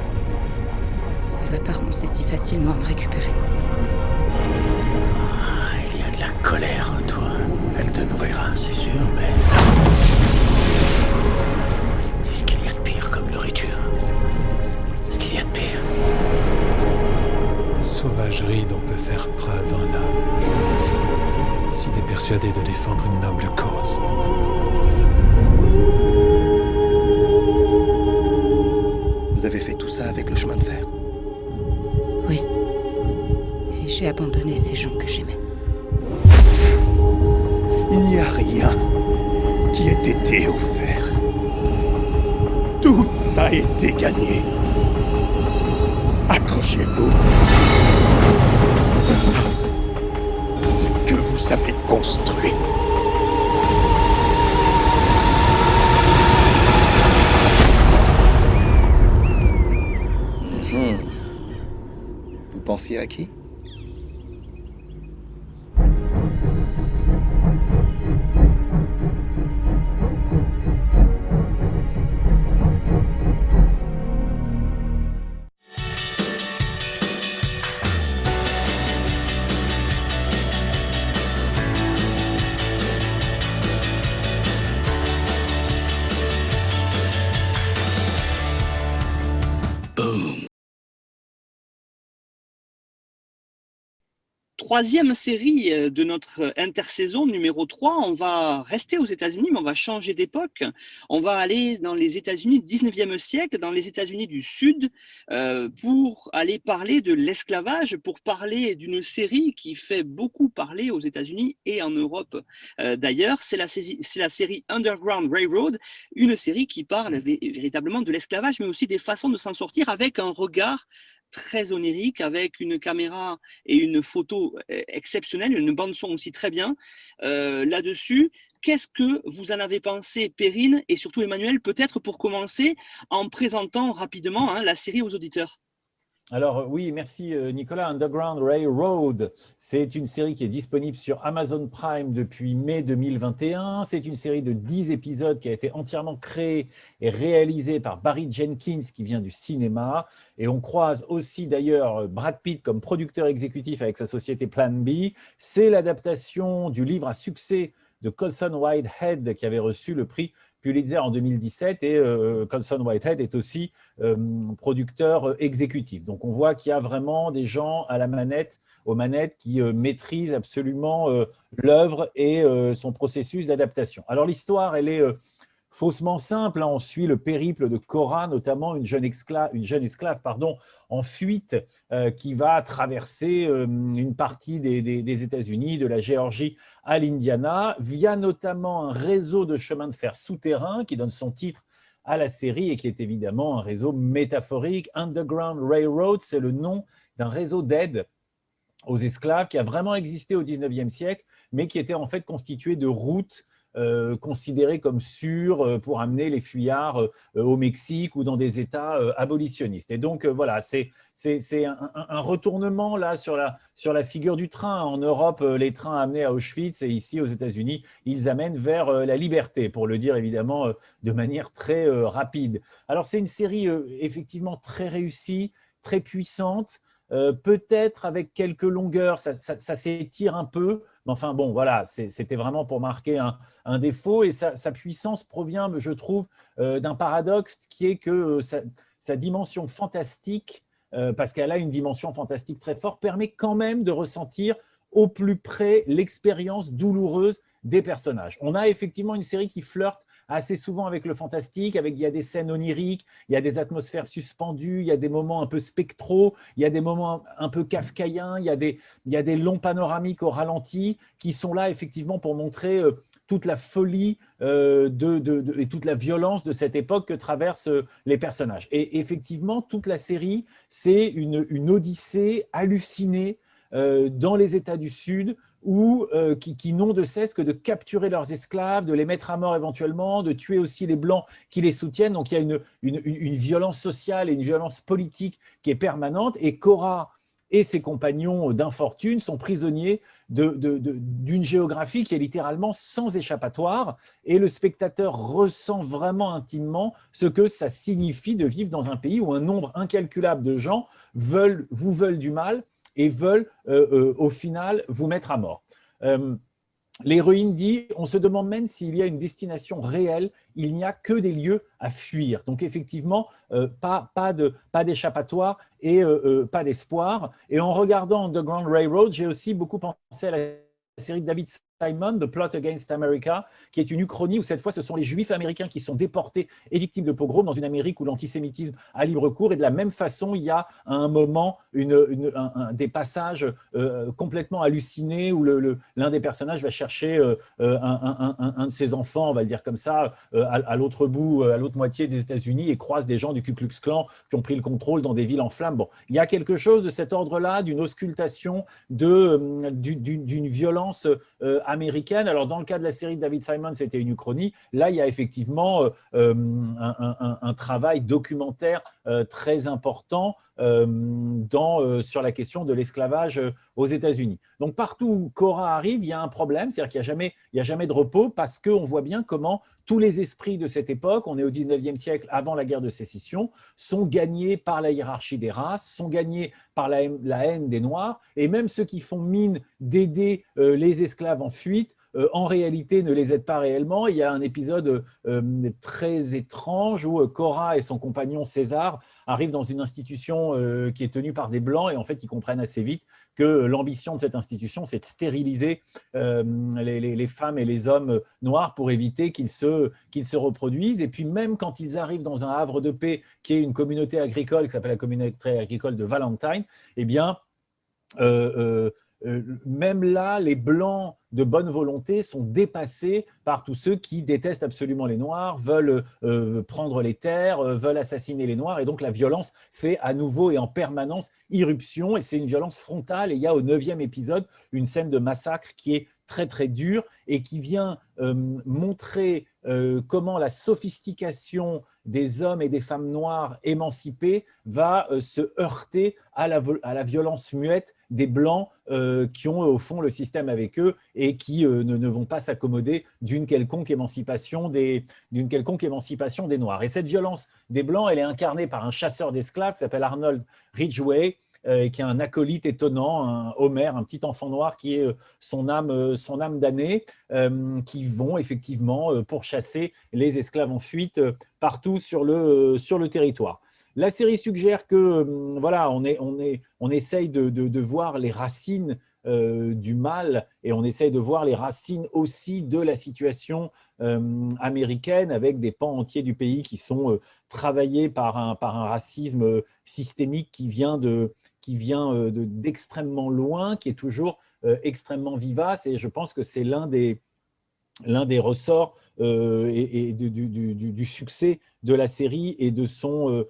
Il va pas renoncer si facilement à me récupérer. Il y a de la colère en toi. Elle te nourrira, c'est sûr, mais... c'est ce qu'il y a de pire comme nourriture. Ce qu'il y a de pire. La sauvagerie dont peut faire preuve un homme s'il est persuadé de défendre une noble cause. Vous avez fait tout ça avec le chemin de fer? Oui. Et j'ai abandonné ces gens que j'aimais. Il n'y a rien qui ait été offert. Tout a été gagné. Accrochez-vous. Ce que vous avez construit. Vous pensiez à qui? Troisième série de notre intersaison numéro 3, on va rester aux États-Unis, mais on va changer d'époque. On va aller dans les États-Unis du 19e siècle, dans les États-Unis du Sud, pour aller parler de l'esclavage, pour parler d'une série qui fait beaucoup parler aux États-Unis et en Europe. D'ailleurs, c'est la série Underground Railroad, une série qui parle véritablement de l'esclavage, mais aussi des façons de s'en sortir avec un regard très onirique, avec une caméra et une photo exceptionnelle, une bande-son aussi très bien là-dessus. Qu'est-ce que vous en avez pensé, Perrine, et surtout Emmanuel, peut-être pour commencer, en présentant rapidement la série aux auditeurs? Alors oui, merci Nicolas. Underground Railroad, c'est une série qui est disponible sur Amazon Prime depuis mai 2021. C'est une série de 10 épisodes qui a été entièrement créée et réalisée par Barry Jenkins qui vient du cinéma. Et on croise aussi d'ailleurs Brad Pitt comme producteur exécutif avec sa société Plan B. C'est l'adaptation du livre à succès de Colson Whitehead qui avait reçu le prix Pulitzer en 2017 et Colson Whitehead est aussi producteur exécutif. Donc on voit qu'il y a vraiment des gens à la manette, aux manettes qui maîtrisent absolument l'œuvre et son processus d'adaptation. Alors l'histoire, elle est faussement simple. On suit le périple de Cora, notamment une jeune esclave en fuite qui va traverser une partie des États-Unis, de la Géorgie à l'Indiana, via notamment un réseau de chemins de fer souterrains qui donne son titre à la série et qui est évidemment un réseau métaphorique. Underground Railroad, c'est le nom d'un réseau d'aide aux esclaves qui a vraiment existé au 19e siècle, mais qui était en fait constitué de routes considérées comme sûres pour amener les fuyards au Mexique ou dans des États abolitionnistes. Et donc voilà, c'est un retournement là sur la figure du train. En Europe, les trains amenaient à Auschwitz et ici aux États-Unis, ils amènent vers la liberté, pour le dire évidemment de manière très rapide. Alors c'est une série effectivement très réussie, très puissante. peut-être avec quelques longueurs, ça s'étire un peu, mais enfin bon, voilà, c'était vraiment pour marquer un défaut, et sa puissance provient, je trouve, d'un paradoxe qui est que sa dimension fantastique, parce qu'elle a une dimension fantastique très forte, permet quand même de ressentir au plus près l'expérience douloureuse des personnages. On a effectivement une série qui flirte assez souvent avec le fantastique, il y a des scènes oniriques, il y a des atmosphères suspendues, il y a des moments un peu spectraux, il y a des moments un peu kafkaïens, il y a des longs panoramiques au ralenti qui sont là effectivement pour montrer toute la folie et toute la violence de cette époque que traversent les personnages. Et effectivement, toute la série, c'est une odyssée hallucinée dans les États du Sud, qui n'ont de cesse que de capturer leurs esclaves, de les mettre à mort éventuellement, de tuer aussi les Blancs qui les soutiennent. Donc il y a une violence sociale et une violence politique qui est permanente. Et Cora et ses compagnons d'infortune sont prisonniers d'une géographie qui est littéralement sans échappatoire. Et le spectateur ressent vraiment intimement ce que ça signifie de vivre dans un pays où un nombre incalculable de gens vous veulent du mal et veulent au final vous mettre à mort. L'héroïne dit « On se demande même s'il y a une destination réelle, il n'y a que des lieux à fuir. » Donc effectivement, pas d'échappatoire et pas d'espoir. Et en regardant Underground Railroad, j'ai aussi beaucoup pensé à la série de David Simon, The Plot Against America, qui est une uchronie où cette fois ce sont les juifs américains qui sont déportés et victimes de pogroms dans une Amérique où l'antisémitisme a libre cours. Et de la même façon, il y a à un moment des passages complètement hallucinés où l'un des personnages va chercher un de ses enfants, on va le dire comme ça, à l'autre bout, à l'autre moitié des États-Unis, et croise des gens du Ku Klux Klan qui ont pris le contrôle dans des villes en flammes. Bon, il y a quelque chose de cet ordre-là, d'une auscultation, d'une violence américaine. Alors, dans le cas de la série de David Simon, c'était une uchronie. Là, il y a effectivement un travail documentaire très important sur la question de l'esclavage aux États-Unis. Donc, partout où Cora arrive, il y a un problème, c'est-à-dire qu'il n'y a jamais de repos, parce qu'on voit bien comment tous les esprits de cette époque, on est au 19e siècle, avant la guerre de sécession, sont gagnés par la hiérarchie des races, sont gagnés par la haine des Noirs, et même ceux qui font mine d'aider les esclaves en fuite, en réalité ne les aident pas réellement. Il y a un épisode très étrange où Cora et son compagnon César arrivent dans une institution qui est tenue par des Blancs, et en fait ils comprennent assez vite que l'ambition de cette institution, c'est de stériliser les femmes et les hommes noirs pour éviter qu'ils se reproduisent. Et puis même quand ils arrivent dans un havre de paix qui est une communauté agricole qui s'appelle la communauté agricole de Valentine, eh bien même là, les Blancs de bonne volonté sont dépassés par tous ceux qui détestent absolument les Noirs, veulent prendre les terres, veulent assassiner les Noirs, et donc la violence fait à nouveau et en permanence irruption, et c'est une violence frontale. Et il y a au 9e épisode une scène de massacre qui est très très dure et qui vient montrer comment la sophistication des hommes et des femmes noirs émancipés va se heurter à la violence muette des Blancs qui ont au fond le système avec eux et qui ne vont pas s'accommoder d'une quelconque émancipation des Noirs. Et cette violence des Blancs, elle est incarnée par un chasseur d'esclaves qui s'appelle Arnold Ridgway, qui est un acolyte étonnant, un Homer, un petit enfant noir qui est son âme damnée, qui vont effectivement pourchasser les esclaves en fuite partout sur le territoire. La série suggère que voilà, on essaye de voir les racines du mal, et on essaye de voir les racines aussi de la situation américaine, avec des pans entiers du pays qui sont travaillés par un racisme systémique qui vient d'extrêmement loin, qui est toujours extrêmement vivace. Et je pense que c'est l'un des ressorts du succès de la série et de son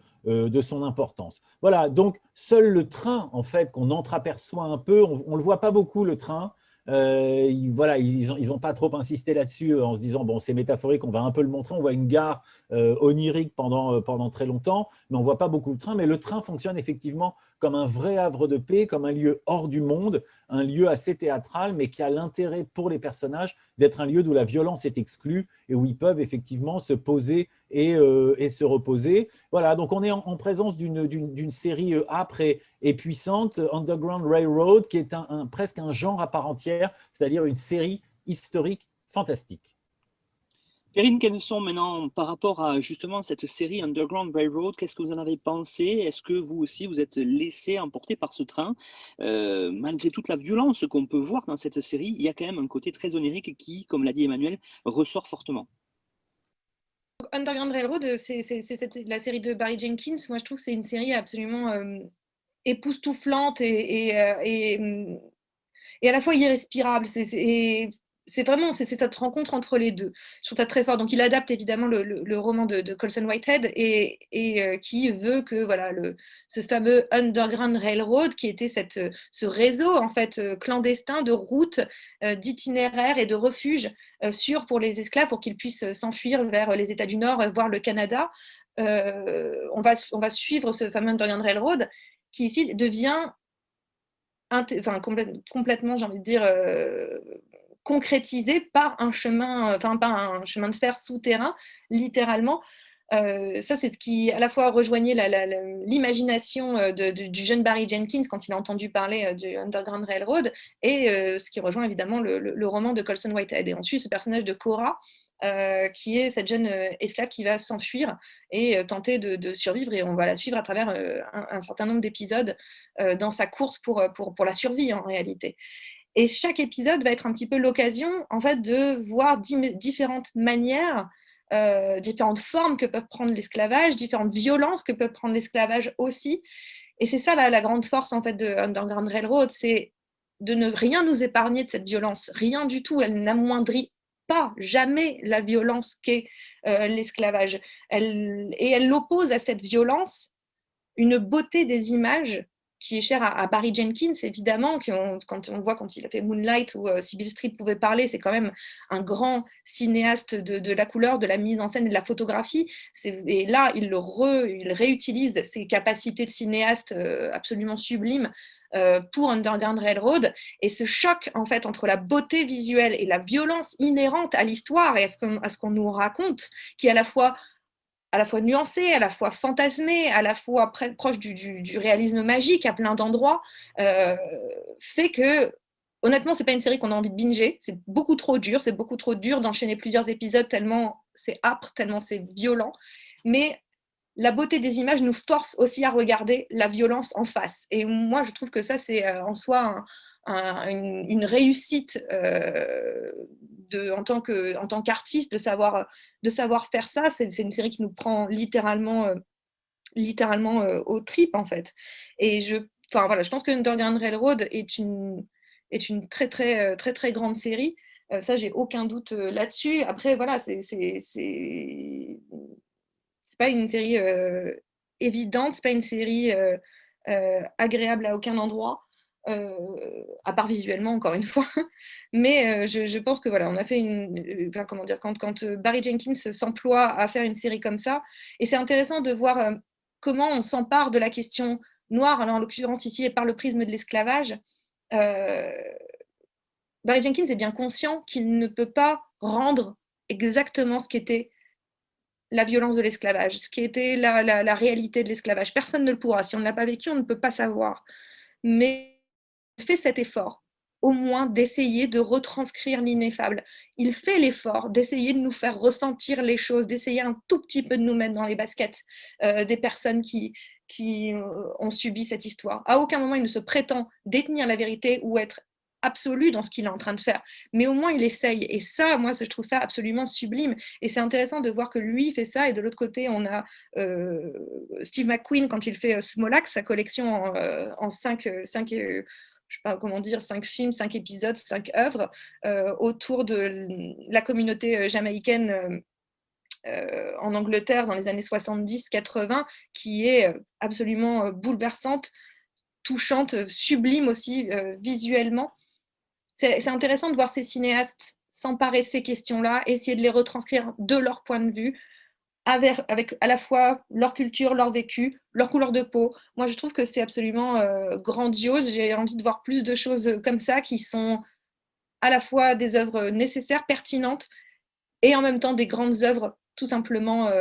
importance. Voilà, donc seul le train, en fait, qu'on entreaperçoit un peu, on ne le voit pas beaucoup, le train. Voilà, ils n'ont pas trop insisté là-dessus en se disant bon, c'est métaphorique, on va un peu le montrer. On voit une gare onirique pendant très longtemps, mais on ne voit pas beaucoup le train. Mais le train fonctionne effectivement comme un vrai havre de paix, comme un lieu hors du monde, un lieu assez théâtral, mais qui a l'intérêt pour les personnages d'être un lieu d'où la violence est exclue et où ils peuvent effectivement se poser et se reposer. Voilà, donc on est en présence d'une série âpre et puissante, Underground Railroad, qui est presque un genre à part entière, c'est-à-dire une série historique fantastique. Perrine Kenneson, maintenant, par rapport à justement cette série Underground Railroad, qu'est-ce que vous en avez pensé? Est-ce que vous aussi, vous êtes laissé emporter par ce train? Malgré toute la violence qu'on peut voir dans cette série, il y a quand même un côté très onirique qui, comme l'a dit Emmanuel, ressort fortement. Underground Railroad, c'est la série de Barry Jenkins. Moi, je trouve que c'est une série absolument époustouflante et à la fois irrespirable. C'est vraiment cette rencontre entre les deux. Je trouve ça très fort. Donc, il adapte évidemment le roman de Colson Whitehead et qui veut que voilà, ce fameux Underground Railroad, qui était ce réseau en fait clandestin de routes, d'itinéraires et de refuges sûrs pour les esclaves pour qu'ils puissent s'enfuir vers les États du Nord, voire le Canada. On va suivre ce fameux Underground Railroad qui ici devient complètement, j'ai envie de dire, concrétisé par un chemin de fer souterrain, littéralement. Ça, c'est ce qui, à la fois, rejoignait l'imagination du jeune Barry Jenkins quand il a entendu parler du Underground Railroad, et ce qui rejoint évidemment le roman de Colson Whitehead. Et on suit ce personnage de Cora, qui est cette jeune esclave qui va s'enfuir et tenter de survivre, et on va la suivre à travers un certain nombre d'épisodes dans sa course pour la survie en réalité. Et chaque épisode va être un petit peu l'occasion en fait de voir différentes manières, différentes formes que peuvent prendre l'esclavage, différentes violences que peut prendre l'esclavage aussi. Et c'est ça la grande force en fait de Underground Railroad, c'est de ne rien nous épargner de cette violence, rien du tout. Elle n'amoindrit pas jamais la violence qu'est l'esclavage. Elle oppose à cette violence une beauté des images qui est chère à Barry Jenkins, évidemment, quand on voit quand il a fait Moonlight ou Sybil Street pouvait parler, c'est quand même un grand cinéaste de la couleur, de la mise en scène et de la photographie. Et là, il réutilise ses capacités de cinéaste absolument sublimes pour Underground Railroad, et ce choc en fait entre la beauté visuelle et la violence inhérente à l'histoire et à ce qu'on nous raconte, qui est à la fois nuancé, à la fois fantasmé, à la fois proche du réalisme magique à plein d'endroits, fait que, honnêtement, c'est pas une série qu'on a envie de binger. C'est beaucoup trop dur d'enchaîner plusieurs épisodes tellement c'est âpre, tellement c'est violent. Mais la beauté des images nous force aussi à regarder la violence en face. Et moi, je trouve que ça, c'est en soi une réussite en tant qu'artiste de savoir faire ça. C'est une série qui nous prend littéralement aux tripes en fait. Et je pense que Underground Railroad est une très très très très grande série. Ça, j'ai aucun doute là-dessus. Après, voilà, c'est pas une série évidente, c'est pas une série agréable à aucun endroit. À part visuellement, encore une fois. Mais je pense que voilà, on a fait quand Barry Jenkins s'emploie à faire une série comme ça, et c'est intéressant de voir comment on s'empare de la question noire, alors en l'occurrence ici, et par le prisme de l'esclavage. Barry Jenkins est bien conscient qu'il ne peut pas rendre exactement ce qu'était la violence de l'esclavage, ce qui était la réalité de l'esclavage. Personne ne le pourra. Si on ne l'a pas vécu, on ne peut pas savoir. Mais il fait cet effort, au moins d'essayer de retranscrire l'ineffable. Il fait l'effort d'essayer de nous faire ressentir les choses, d'essayer un tout petit peu de nous mettre dans les baskets des personnes qui ont subi cette histoire. À aucun moment, il ne se prétend détenir la vérité ou être absolu dans ce qu'il est en train de faire, mais au moins il essaye, et ça, moi, je trouve ça absolument sublime, et c'est intéressant de voir que lui fait ça, et de l'autre côté, on a Steve McQueen quand il fait Smolax, sa collection en 5 je sais pas comment dire, 5 films, 5 épisodes, 5 œuvres autour de la communauté jamaïcaine en Angleterre dans les années 70-80, qui est absolument bouleversante, touchante, sublime aussi visuellement. C'est intéressant de voir ces cinéastes s'emparer de ces questions-là, essayer de les retranscrire de leur point de vue, avec à la fois leur culture, leur vécu, leur couleur de peau. Moi, je trouve que c'est absolument grandiose. J'ai envie de voir plus de choses comme ça, qui sont à la fois des œuvres nécessaires, pertinentes, et en même temps des grandes œuvres tout simplement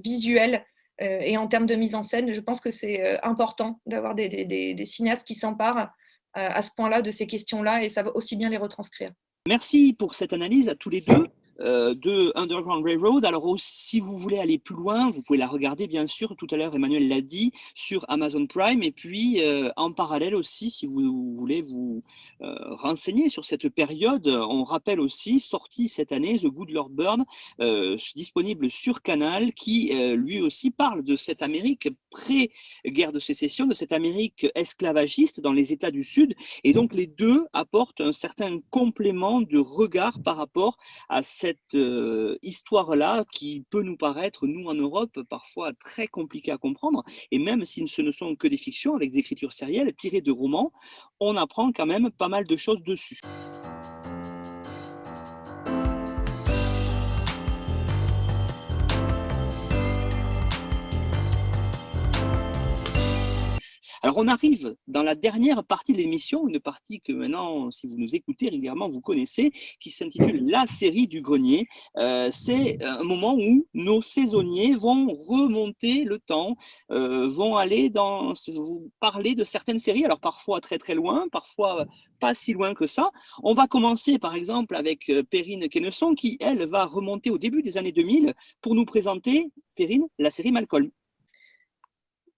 visuel et en termes de mise en scène. Je pense que c'est important d'avoir des cinéastes qui s'emparent à ce point-là de ces questions-là et savent aussi bien les retranscrire. Merci pour cette analyse à tous les deux de Underground Railroad. Alors, si vous voulez aller plus loin, vous pouvez la regarder, bien sûr. Tout à l'heure, Emmanuel l'a dit, sur Amazon Prime. Et puis, en parallèle aussi, si vous voulez vous renseigner sur cette période, on rappelle aussi, sorti cette année, The Good Lord Bird, disponible sur Canal, qui lui aussi parle de cette Amérique pré-guerre de sécession, de cette Amérique esclavagiste dans les États du Sud. Et donc, les deux apportent un certain complément de regard par rapport à cette histoire-là qui peut nous paraître, nous en Europe, parfois très compliquée à comprendre. Et même si ce ne sont que des fictions avec des écritures sérielles tirées de romans, on apprend quand même pas mal de choses dessus. Alors, on arrive dans la dernière partie de l'émission, une partie que maintenant, si vous nous écoutez régulièrement, vous connaissez, qui s'intitule La série du grenier. C'est un moment où nos saisonniers vont remonter le temps, vont aller vous parler de certaines séries, alors parfois très très loin, parfois pas si loin que ça. On va commencer par exemple avec Perrine Kenneson, qui, elle, va remonter au début des années 2000 pour nous présenter, Perrine, la série Malcolm.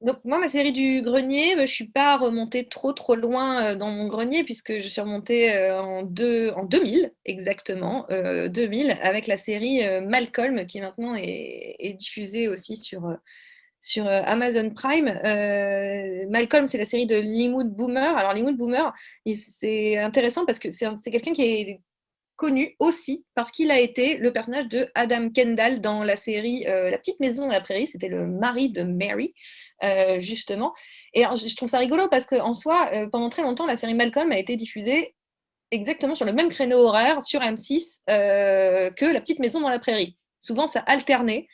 Donc moi, ma série du grenier, je ne suis pas remontée trop loin dans mon grenier, puisque je suis remontée en 2000, exactement, 2000, avec la série Malcolm, qui maintenant est diffusée aussi sur Amazon Prime. Malcolm, c'est la série de Linwood Boomer. Alors Linwood Boomer, c'est intéressant parce que c'est quelqu'un qui est connu aussi parce qu'il a été le personnage de Adam Kendall dans la série La Petite Maison dans la Prairie. C'était le mari de Mary, justement. Et alors, je trouve ça rigolo parce qu'en soi, pendant très longtemps, la série Malcolm a été diffusée exactement sur le même créneau horaire sur M6 que La Petite Maison dans la Prairie. Souvent, ça alternait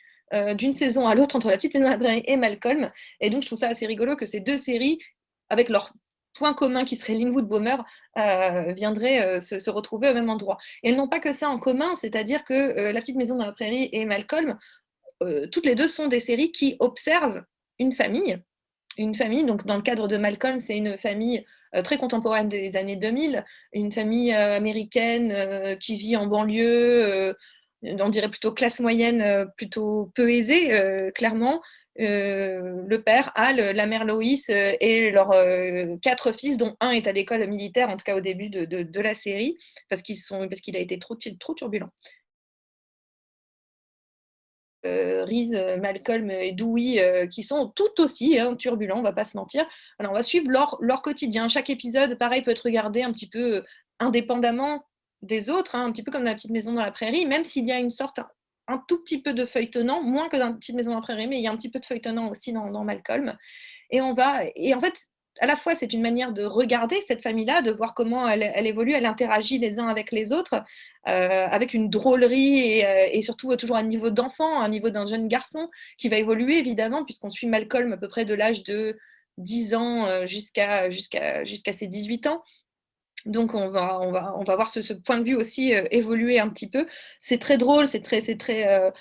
d'une saison à l'autre entre La Petite Maison dans la Prairie et Malcolm. Et donc, je trouve ça assez rigolo que ces deux séries, avec leur point commun qui serait Linwood Boomer, viendraient se retrouver au même endroit. Et elles n'ont pas que ça en commun, c'est-à-dire que La Petite Maison dans la Prairie et Malcolm, toutes les deux sont des séries qui observent une famille. Une famille, donc dans le cadre de Malcolm, c'est une famille très contemporaine des années 2000, une famille américaine qui vit en banlieue, on dirait plutôt classe moyenne, plutôt peu aisée, clairement. Le père, Al, la mère Loïs et leurs 4 fils, dont un est à l'école militaire, en tout cas au début de la série, parce qu'il a été trop turbulent. Reese, Malcolm et Dewey, qui sont tout aussi turbulents, on ne va pas se mentir. Alors, on va suivre leur quotidien. Chaque épisode, pareil, peut être regardé un petit peu indépendamment des autres, un petit peu comme La Petite Maison dans la Prairie, même s'il y a une sorte un tout petit peu de feuilletonnant, moins que dans Petite Maison dans la Prairie, mais il y a un petit peu de feuilletonnant aussi dans Malcolm. Et en fait, à la fois, c'est une manière de regarder cette famille-là, de voir comment elle évolue, elle interagit les uns avec les autres, avec une drôlerie et surtout toujours un niveau d'enfant, un niveau d'un jeune garçon qui va évoluer évidemment, puisqu'on suit Malcolm à peu près de l'âge de 10 ans jusqu'à ses 18 ans. Donc on va voir ce point de vue aussi évoluer un petit peu. C'est très drôle, c'est très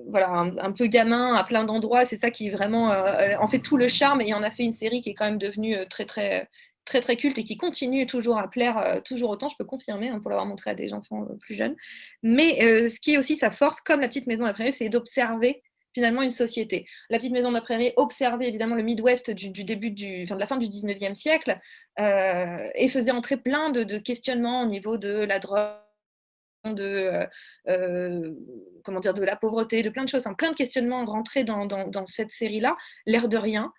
voilà, un peu gamin à plein d'endroits. C'est ça qui vraiment en fait tout le charme, et on a fait une série qui est quand même devenue très culte et qui continue toujours à plaire toujours autant. Je peux confirmer pour l'avoir montré à des enfants plus jeunes. Mais ce qui est aussi sa force, comme La Petite Maison dans la Prairie, c'est d'observer finalement une société. La Petite Maison de la Prairie observait évidemment le Midwest de la fin du 19e siècle et faisait entrer plein de questionnements au niveau de la drogue, de la pauvreté, de plein de choses, plein de questionnements rentrés dans cette série-là, l'air de rien.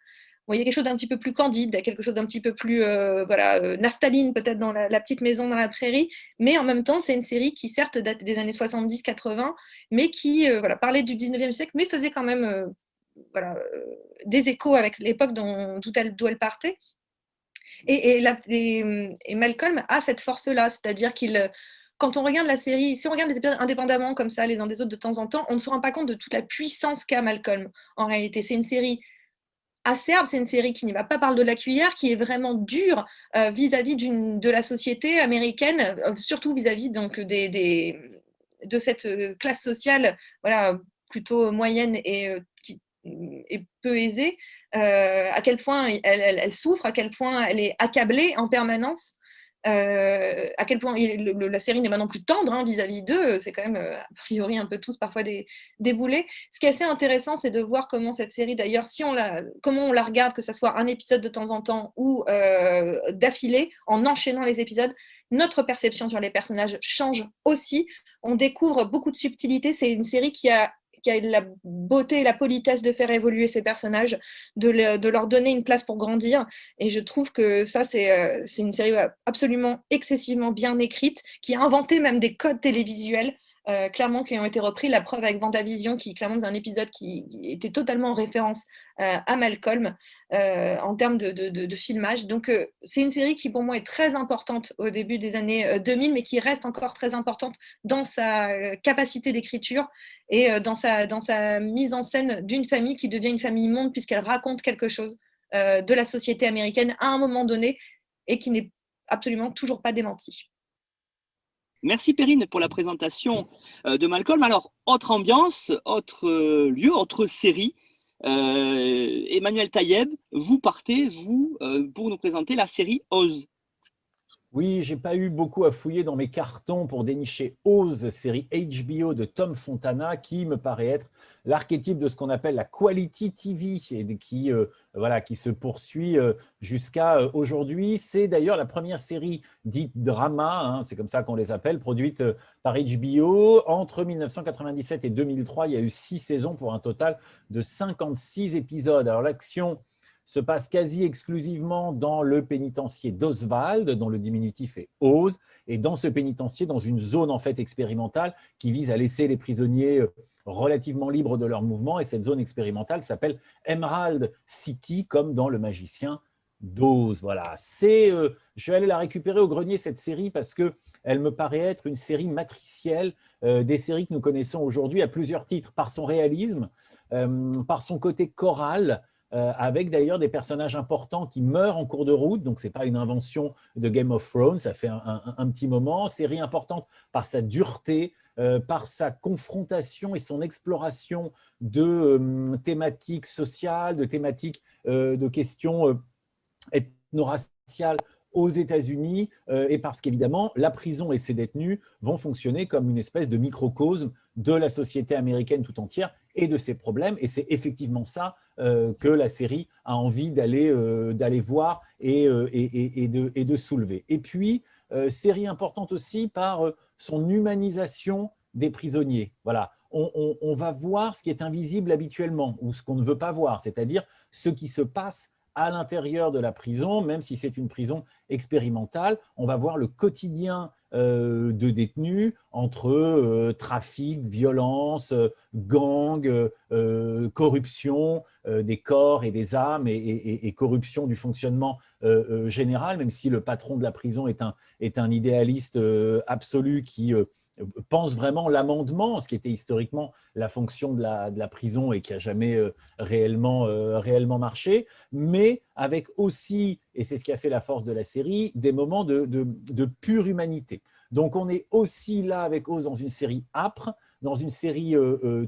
Bon, il y a quelque chose d'un petit peu plus candide, quelque chose d'un petit peu plus naphtaline peut-être dans la Petite Maison dans la Prairie, mais en même temps, c'est une série qui certes date des années 70-80, mais qui parlait du 19e siècle, mais faisait quand même des échos avec l'époque d'où elle partait. Et Malcolm a cette force-là, c'est-à-dire quand on regarde la série, si on regarde les épisodes indépendamment comme ça, les uns des autres de temps en temps, on ne se rend pas compte de toute la puissance qu'a Malcolm. En réalité, c'est une série acerbe, c'est une série qui n'y va pas par de la cuillère, qui est vraiment dure vis-à-vis de la société américaine, surtout vis-à-vis donc des de cette classe sociale, voilà, plutôt moyenne et peu aisée, à quel point elle souffre, à quel point elle est accablée en permanence, à quel point la série n'est pas non plus tendre vis-à-vis d'eux, c'est quand même a priori un peu tous parfois des boulets. Ce qui est assez intéressant, c'est de voir comment cette série, d'ailleurs, comment on la regarde, que ce soit un épisode de temps en temps ou d'affilée, en enchaînant les épisodes, notre perception sur les personnages change aussi. On découvre beaucoup de subtilités. C'est une série qui a la beauté et la politesse de faire évoluer ces personnages, de leur donner une place pour grandir. Et je trouve que ça, c'est une série absolument excessivement bien écrite, qui a inventé même des codes télévisuels, clairement, qui ont été repris. La preuve avec Vendavision, qui clairement c'est un épisode qui était totalement en référence à Malcolm en termes de filmage. Donc c'est une série qui pour moi est très importante au début des années 2000, mais qui reste encore très importante dans sa capacité d'écriture et dans sa mise en scène d'une famille qui devient une famille monde, puisqu'elle raconte quelque chose de la société américaine à un moment donné et qui n'est absolument toujours pas démenti. Merci Perrine pour la présentation de Malcolm. Alors, autre ambiance, autre lieu, autre série. Emmanuel Taïeb, vous partez, pour nous présenter la série Oz. Oui, j'ai pas eu beaucoup à fouiller dans mes cartons pour dénicher Oz, série HBO de Tom Fontana, qui me paraît être l'archétype de ce qu'on appelle la quality TV et qui se poursuit jusqu'à aujourd'hui. C'est d'ailleurs la première série dite drama, c'est comme ça qu'on les appelle, produite par HBO. Entre 1997 et 2003, il y a eu 6 saisons pour un total de 56 épisodes. Alors l'action se passe quasi exclusivement dans le pénitencier d'Oswald, dont le diminutif est Oz, et dans ce pénitencier, dans une zone en fait expérimentale qui vise à laisser les prisonniers relativement libres de leurs mouvements, et cette zone expérimentale s'appelle Emerald City, comme dans Le Magicien d'Oz. Voilà. Je suis allé la récupérer au grenier, cette série, parce qu'elle me paraît être une série matricielle des séries que nous connaissons aujourd'hui à plusieurs titres, par son réalisme, par son côté choral, avec d'ailleurs des personnages importants qui meurent en cours de route, donc ce n'est pas une invention de Game of Thrones, ça fait un petit moment. Série importante par sa dureté, par sa confrontation et son exploration de thématiques sociales, de thématiques de questions ethno-raciales aux États-Unis, et parce qu'évidemment, la prison et ses détenus vont fonctionner comme une espèce de microcosme de la société américaine tout entière et de ses problèmes. Et c'est effectivement ça que la série a envie d'aller voir et de soulever. Et puis, série importante aussi par son humanisation des prisonniers. Voilà. On va voir ce qui est invisible habituellement ou ce qu'on ne veut pas voir, c'est-à-dire ce qui se passe à l'intérieur de la prison, même si c'est une prison expérimentale. On va voir le quotidien de détenus entre trafic, violence, gang, corruption des corps et des âmes et corruption du fonctionnement général, même si le patron de la prison est un idéaliste absolu qui pense vraiment l'amendement, ce qui était historiquement la fonction de la prison et qui n'a jamais réellement marché, mais avec aussi, et c'est ce qui a fait la force de la série, des moments de pure humanité. Donc on est aussi là avec Oz dans une série âpre, dans une série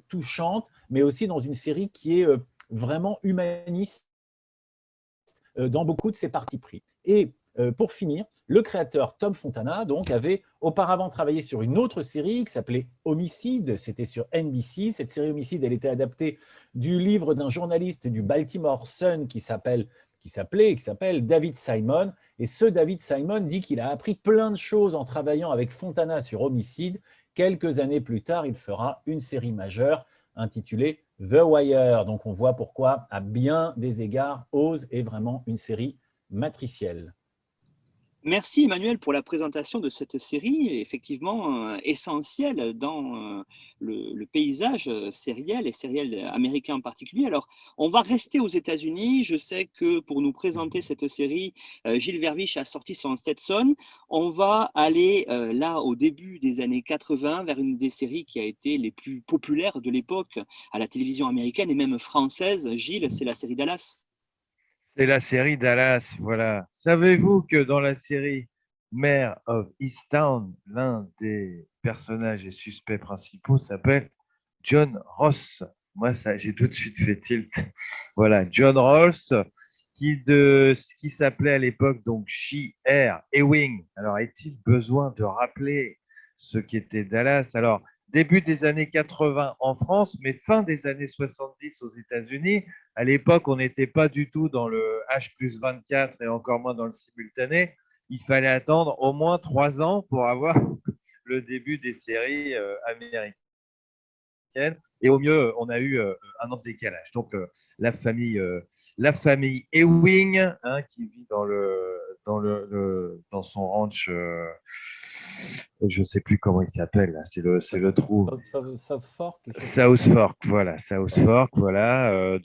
touchante, mais aussi dans une série qui est vraiment humaniste dans beaucoup de ses partis pris. Et pour finir, le créateur Tom Fontana donc, avait auparavant travaillé sur une autre série qui s'appelait Homicide, c'était sur NBC. Cette série Homicide, elle était adaptée du livre d'un journaliste du Baltimore Sun qui s'appelle David Simon. Et ce David Simon dit qu'il a appris plein de choses en travaillant avec Fontana sur Homicide. Quelques années plus tard, il fera une série majeure intitulée The Wire. Donc on voit pourquoi, à bien des égards, Oz est vraiment une série matricielle. Merci Emmanuel pour la présentation de cette série, effectivement essentielle dans le paysage sériel et sériel américain en particulier. Alors, on va rester aux États-Unis. Je sais que pour nous présenter cette série, Gilles Verviche a sorti son Stetson. On va aller là au début des années 80 vers une des séries qui a été les plus populaires de l'époque à la télévision américaine et même française. Gilles, c'est la série Dallas. C'est la série Dallas, voilà. Savez-vous que dans la série Mayor of Easttown, l'un des personnages et suspects principaux s'appelle John Ross. Moi, ça, j'ai tout de suite fait tilt. Voilà, John Ross, de ce qui s'appelait à l'époque donc J.R. Ewing. Alors, est-il besoin de rappeler ce qu'était Dallas? Alors, début des années 80 en France, mais fin des années 70 aux États-Unis. À l'époque, on n'était pas du tout dans le H+24 et encore moins dans le simultané. Il fallait attendre au moins 3 ans pour avoir le début des séries américaines. Et au mieux, on a eu un an de décalage. Donc, la famille Ewing, hein, qui vit dans son ranch, je ne sais plus comment il s'appelle, c'est le trou. South Fork. South Fork, voilà. South Fork, voilà.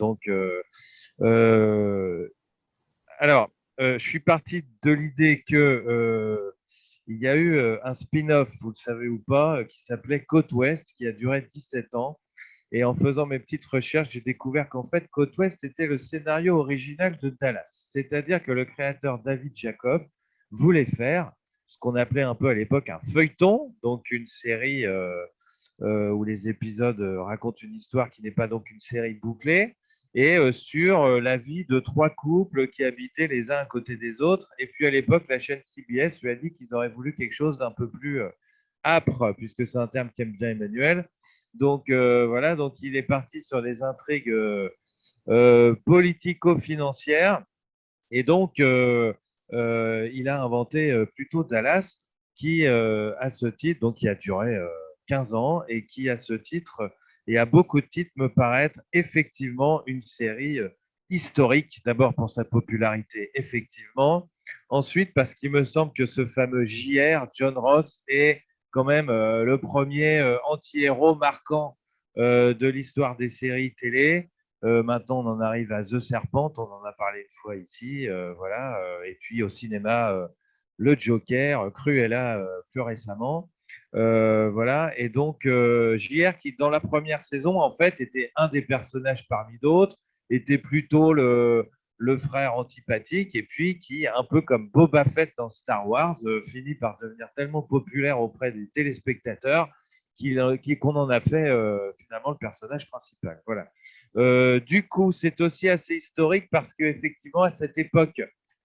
Alors, je suis parti de l'idée que il y a eu un spin-off, vous le savez ou pas, qui s'appelait Côte Ouest, qui a duré 17 ans. Et en faisant mes petites recherches, j'ai découvert qu'en fait, Côte Ouest était le scénario original de Dallas. C'est-à-dire que le créateur David Jacob voulait faire ce qu'on appelait un peu à l'époque un feuilleton, donc une série où les épisodes racontent une histoire qui n'est pas donc une série bouclée, et sur la vie de 3 couples qui habitaient les uns à côté des autres. Et puis à l'époque, la chaîne CBS lui a dit qu'ils auraient voulu quelque chose d'un peu plus âpre, puisque c'est un terme qu'aime bien Emmanuel. Donc voilà, donc il est parti sur des intrigues politico-financières. Et donc, il a inventé plutôt Dallas, qui, à ce titre, donc qui a duré 15 ans et qui, à ce titre, et à beaucoup de titres, me paraît être effectivement une série historique. D'abord pour sa popularité, effectivement. Ensuite, parce qu'il me semble que ce fameux JR, John Ross, est quand même le premier anti-héros marquant de l'histoire des séries télé. Maintenant, on en arrive à The Serpent, on en a parlé une fois ici, voilà. Et puis au cinéma, le Joker, Cruella plus récemment. Voilà. Et donc, JR, qui dans la première saison, en fait, était un des personnages parmi d'autres, était plutôt le frère antipathique, et puis qui, un peu comme Boba Fett dans Star Wars, finit par devenir tellement populaire auprès des téléspectateurs qu'on en a fait finalement le personnage principal. Voilà. Du coup, c'est aussi assez historique parce qu'effectivement, à cette époque,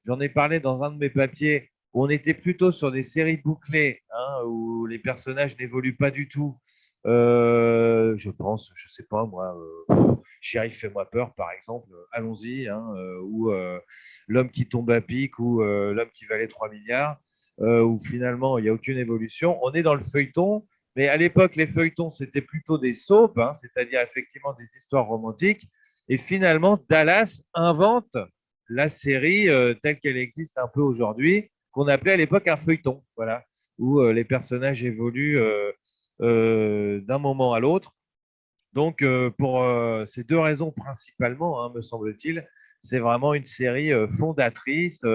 j'en ai parlé dans un de mes papiers, où on était plutôt sur des séries bouclées, hein, où les personnages n'évoluent pas du tout. Je pense, je ne sais pas moi, Chéri, fais-moi peur, par exemple, allons-y, hein, ou L'homme qui tombe à pic, ou L'homme qui valait 3 milliards, où finalement, il n'y a aucune évolution. On est dans le feuilleton, mais à l'époque, les feuilletons, c'était plutôt des soaps, hein, c'est-à-dire effectivement des histoires romantiques. Et finalement, Dallas invente la série telle qu'elle existe un peu aujourd'hui, qu'on appelait à l'époque un feuilleton, voilà, où les personnages évoluent d'un moment à l'autre. Donc, pour ces 2 raisons principalement, hein, me semble-t-il, c'est vraiment une série fondatrice.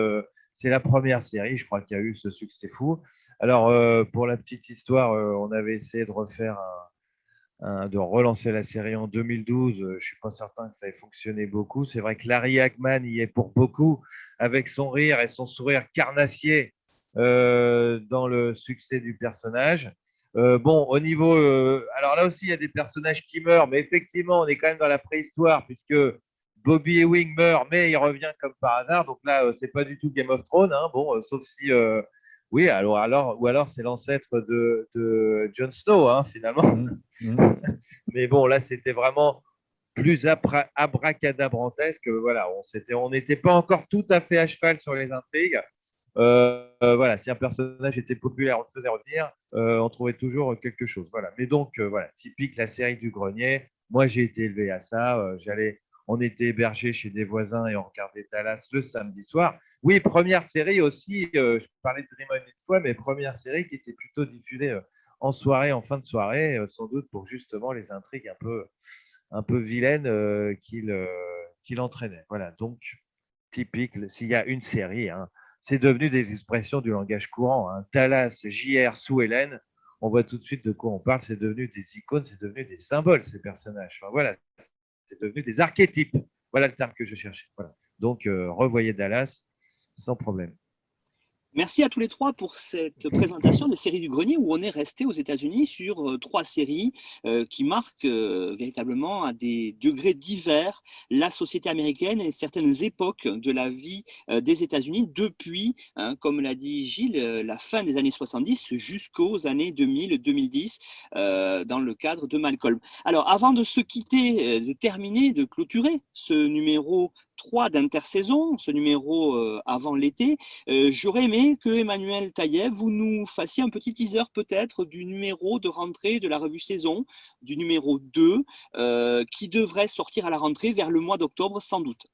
C'est la première série, je crois, qui a eu ce succès fou. Alors, pour la petite histoire, on avait essayé de de relancer la série en 2012. Je ne suis pas certain que ça ait fonctionné beaucoup. C'est vrai que Larry Hagman y est pour beaucoup, avec son rire et son sourire carnassier dans le succès du personnage. Bon, au niveau… alors là aussi, il y a des personnages qui meurent, mais effectivement, on est quand même dans la préhistoire, puisque Bobby Ewing meurt, mais il revient comme par hasard. Donc là, c'est pas du tout Game of Thrones, hein, bon, sauf si… oui, ou alors c'est l'ancêtre de Jon Snow, hein, finalement. Mais bon, là, c'était vraiment plus abracadabrantesque. Voilà, on n'était pas encore tout à fait à cheval sur les intrigues. Voilà, si un personnage était populaire, on le faisait revenir, on trouvait toujours quelque chose. Voilà. Mais donc, voilà, typique la série du grenier. Moi, j'ai été élevé à ça. On était hébergé chez des voisins et on regardait Dallas le samedi soir. Oui, première série aussi. Je parlais de Dream On une fois, mais première série qui était plutôt diffusée en soirée, en fin de soirée, sans doute pour justement les intrigues un peu vilaines qu'il entraînait. Voilà, donc typique. S'il y a une série, hein, c'est devenu des expressions du langage courant. Hein. Dallas, JR, Sue Ellen, on voit tout de suite de quoi on parle. C'est devenu des icônes, c'est devenu des symboles, ces personnages. Enfin, voilà, c'est devenu des archétypes. Voilà le terme que je cherchais. Voilà. Donc, revoyez Dallas sans problème. Merci à tous les trois pour cette présentation des séries du grenier où on est resté aux États-Unis sur 3 séries qui marquent véritablement à des degrés divers la société américaine et certaines époques de la vie des États-Unis depuis, comme l'a dit Gilles, la fin des années 70 jusqu'aux années 2000-2010 dans le cadre de Malcolm. Alors avant de se quitter, de terminer, de clôturer ce numéro 3 d'intersaison, ce numéro avant l'été, j'aurais aimé que Emmanuel Taïeb, vous nous fassiez un petit teaser peut-être du numéro de rentrée de la revue Saison, du numéro 2, qui devrait sortir à la rentrée vers le mois d'octobre sans doute.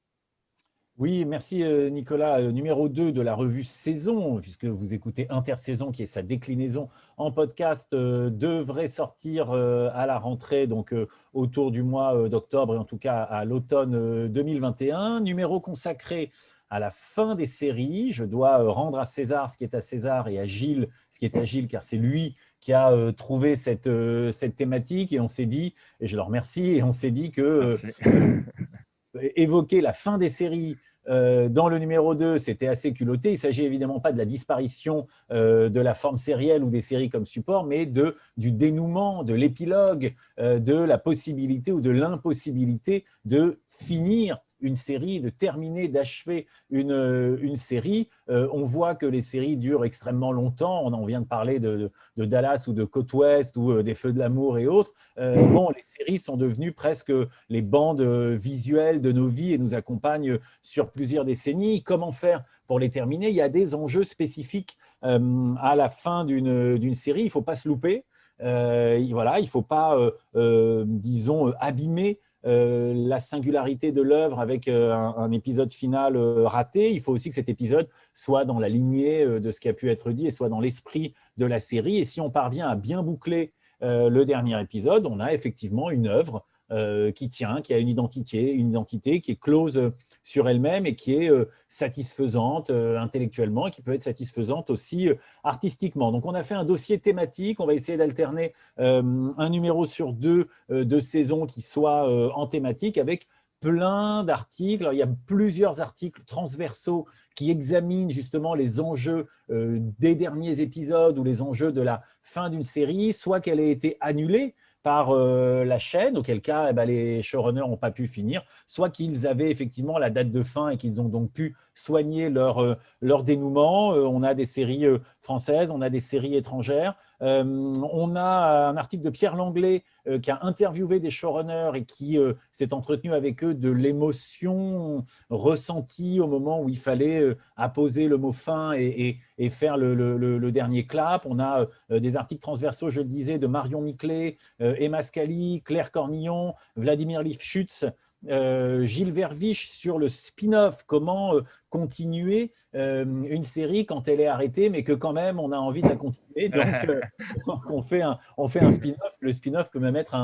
Oui, merci Nicolas. Numéro 2 de la revue Saison, puisque vous écoutez Intersaison, qui est sa déclinaison en podcast, devrait sortir à la rentrée, donc autour du mois d'octobre et en tout cas à l'automne 2021. Numéro consacré à la fin des séries. Je dois rendre à César ce qui est à César et à Gilles ce qui est à Gilles, car c'est lui qui a trouvé cette thématique et on s'est dit, et je le remercie, et on s'est dit que évoquer la fin des séries dans le numéro 2, c'était assez culotté. Il ne s'agit évidemment pas de la disparition de la forme sérielle ou des séries comme support, mais du dénouement, de l'épilogue, de la possibilité ou de l'impossibilité de finir une série, de terminer, d'achever une série. On voit que les séries durent extrêmement longtemps. On vient de parler de Dallas ou de Côte Ouest ou des Feux de l'amour et autres. Bon, les séries sont devenues presque les bandes visuelles de nos vies et nous accompagnent sur plusieurs décennies. Comment faire pour les terminer? Il y a des enjeux spécifiques à la fin d'une série. Il ne faut pas se louper. Voilà, il ne faut pas, disons, abîmer la singularité de l'œuvre avec un épisode final raté. Il faut aussi que cet épisode soit dans la lignée de ce qui a pu être dit et soit dans l'esprit de la série. Et si on parvient à bien boucler le dernier épisode, on a effectivement une œuvre qui tient, qui a une identité qui est close sur elle-même et qui est satisfaisante intellectuellement et qui peut être satisfaisante aussi artistiquement. Donc, on a fait un dossier thématique. On va essayer d'alterner un numéro sur 2 de saison qui soit en thématique avec plein d'articles. Alors, il y a plusieurs articles transversaux qui examinent justement les enjeux des derniers épisodes ou les enjeux de la fin d'une série, soit qu'elle ait été annulée par la chaîne, auquel cas les showrunners n'ont pas pu finir, soit qu'ils avaient effectivement la date de fin et qu'ils ont donc pu soigner leur dénouement. On a des séries françaises, on a des séries étrangères. On a un article de Pierre Langlais qui a interviewé des showrunners et qui s'est entretenu avec eux de l'émotion ressentie au moment où il fallait apposer le mot fin et faire le dernier clap. On a des articles transversaux, je le disais, de Marion Miclet, Emma Scali, Claire Cornillon, Vladimir Lifshutz, Gilles Verviche sur le spin-off, comment continuer une série quand elle est arrêtée, mais que quand même on a envie de la continuer. Donc on fait un spin-off. Le spin-off peut même être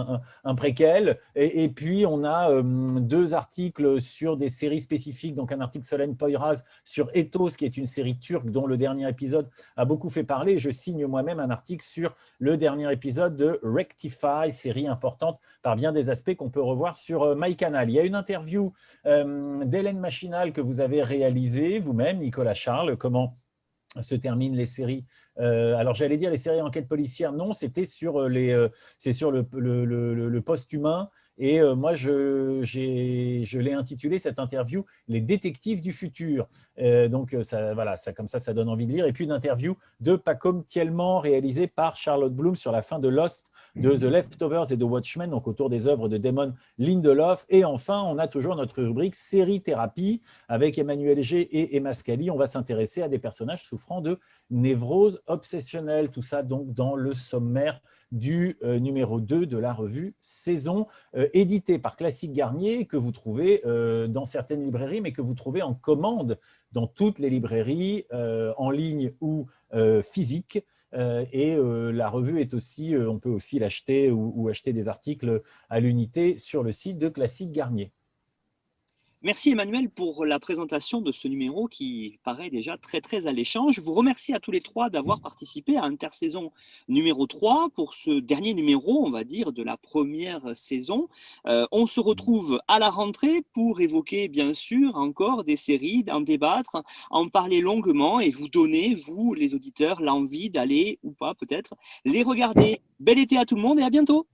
un préquel. Et puis on a 2 articles sur des séries spécifiques. Donc un article Solène Poyraz sur Ethos, qui est une série turque dont le dernier épisode a beaucoup fait parler. Et je signe moi-même un article sur le dernier épisode de Rectify, série importante par bien des aspects qu'on peut revoir sur MyCanal. Il y a une interview d'Hélène Machinal que vous avez réalisée vous-même, Nicolas Charles. Comment se terminent les séries? Alors j'allais dire les séries enquête policière, non, c'était sur le post-humain. Et moi, je l'ai intitulé cette interview « Les détectives du futur ». Donc, voilà, comme ça donne envie de lire. Et puis, une interview de Pacôme Thielman réalisée par Charlotte Bloom sur la fin de Lost, de The Leftovers et de Watchmen, donc autour des œuvres de Damon Lindelof. Et enfin, on a toujours notre rubrique série thérapie avec Emmanuel G et Emma Scali. On va s'intéresser à des personnages souffrant de névrose obsessionnelle. Tout ça donc dans le sommaire du numéro 2 de la revue Saison, édité par Classique Garnier, que vous trouvez dans certaines librairies, mais que vous trouvez en commande dans toutes les librairies, en ligne ou physiques. Et la revue est aussi, on peut aussi l'acheter ou acheter des articles à l'unité sur le site de Classique Garnier. Merci Emmanuel pour la présentation de ce numéro qui paraît déjà très très alléchant. Je vous remercie à tous les trois d'avoir participé à Intersaison numéro 3 pour ce dernier numéro, on va dire, de la première saison. On se retrouve à la rentrée pour évoquer bien sûr encore des séries, en débattre, en parler longuement et vous donner, vous les auditeurs, l'envie d'aller ou pas peut-être les regarder. Bel été à tout le monde et à bientôt.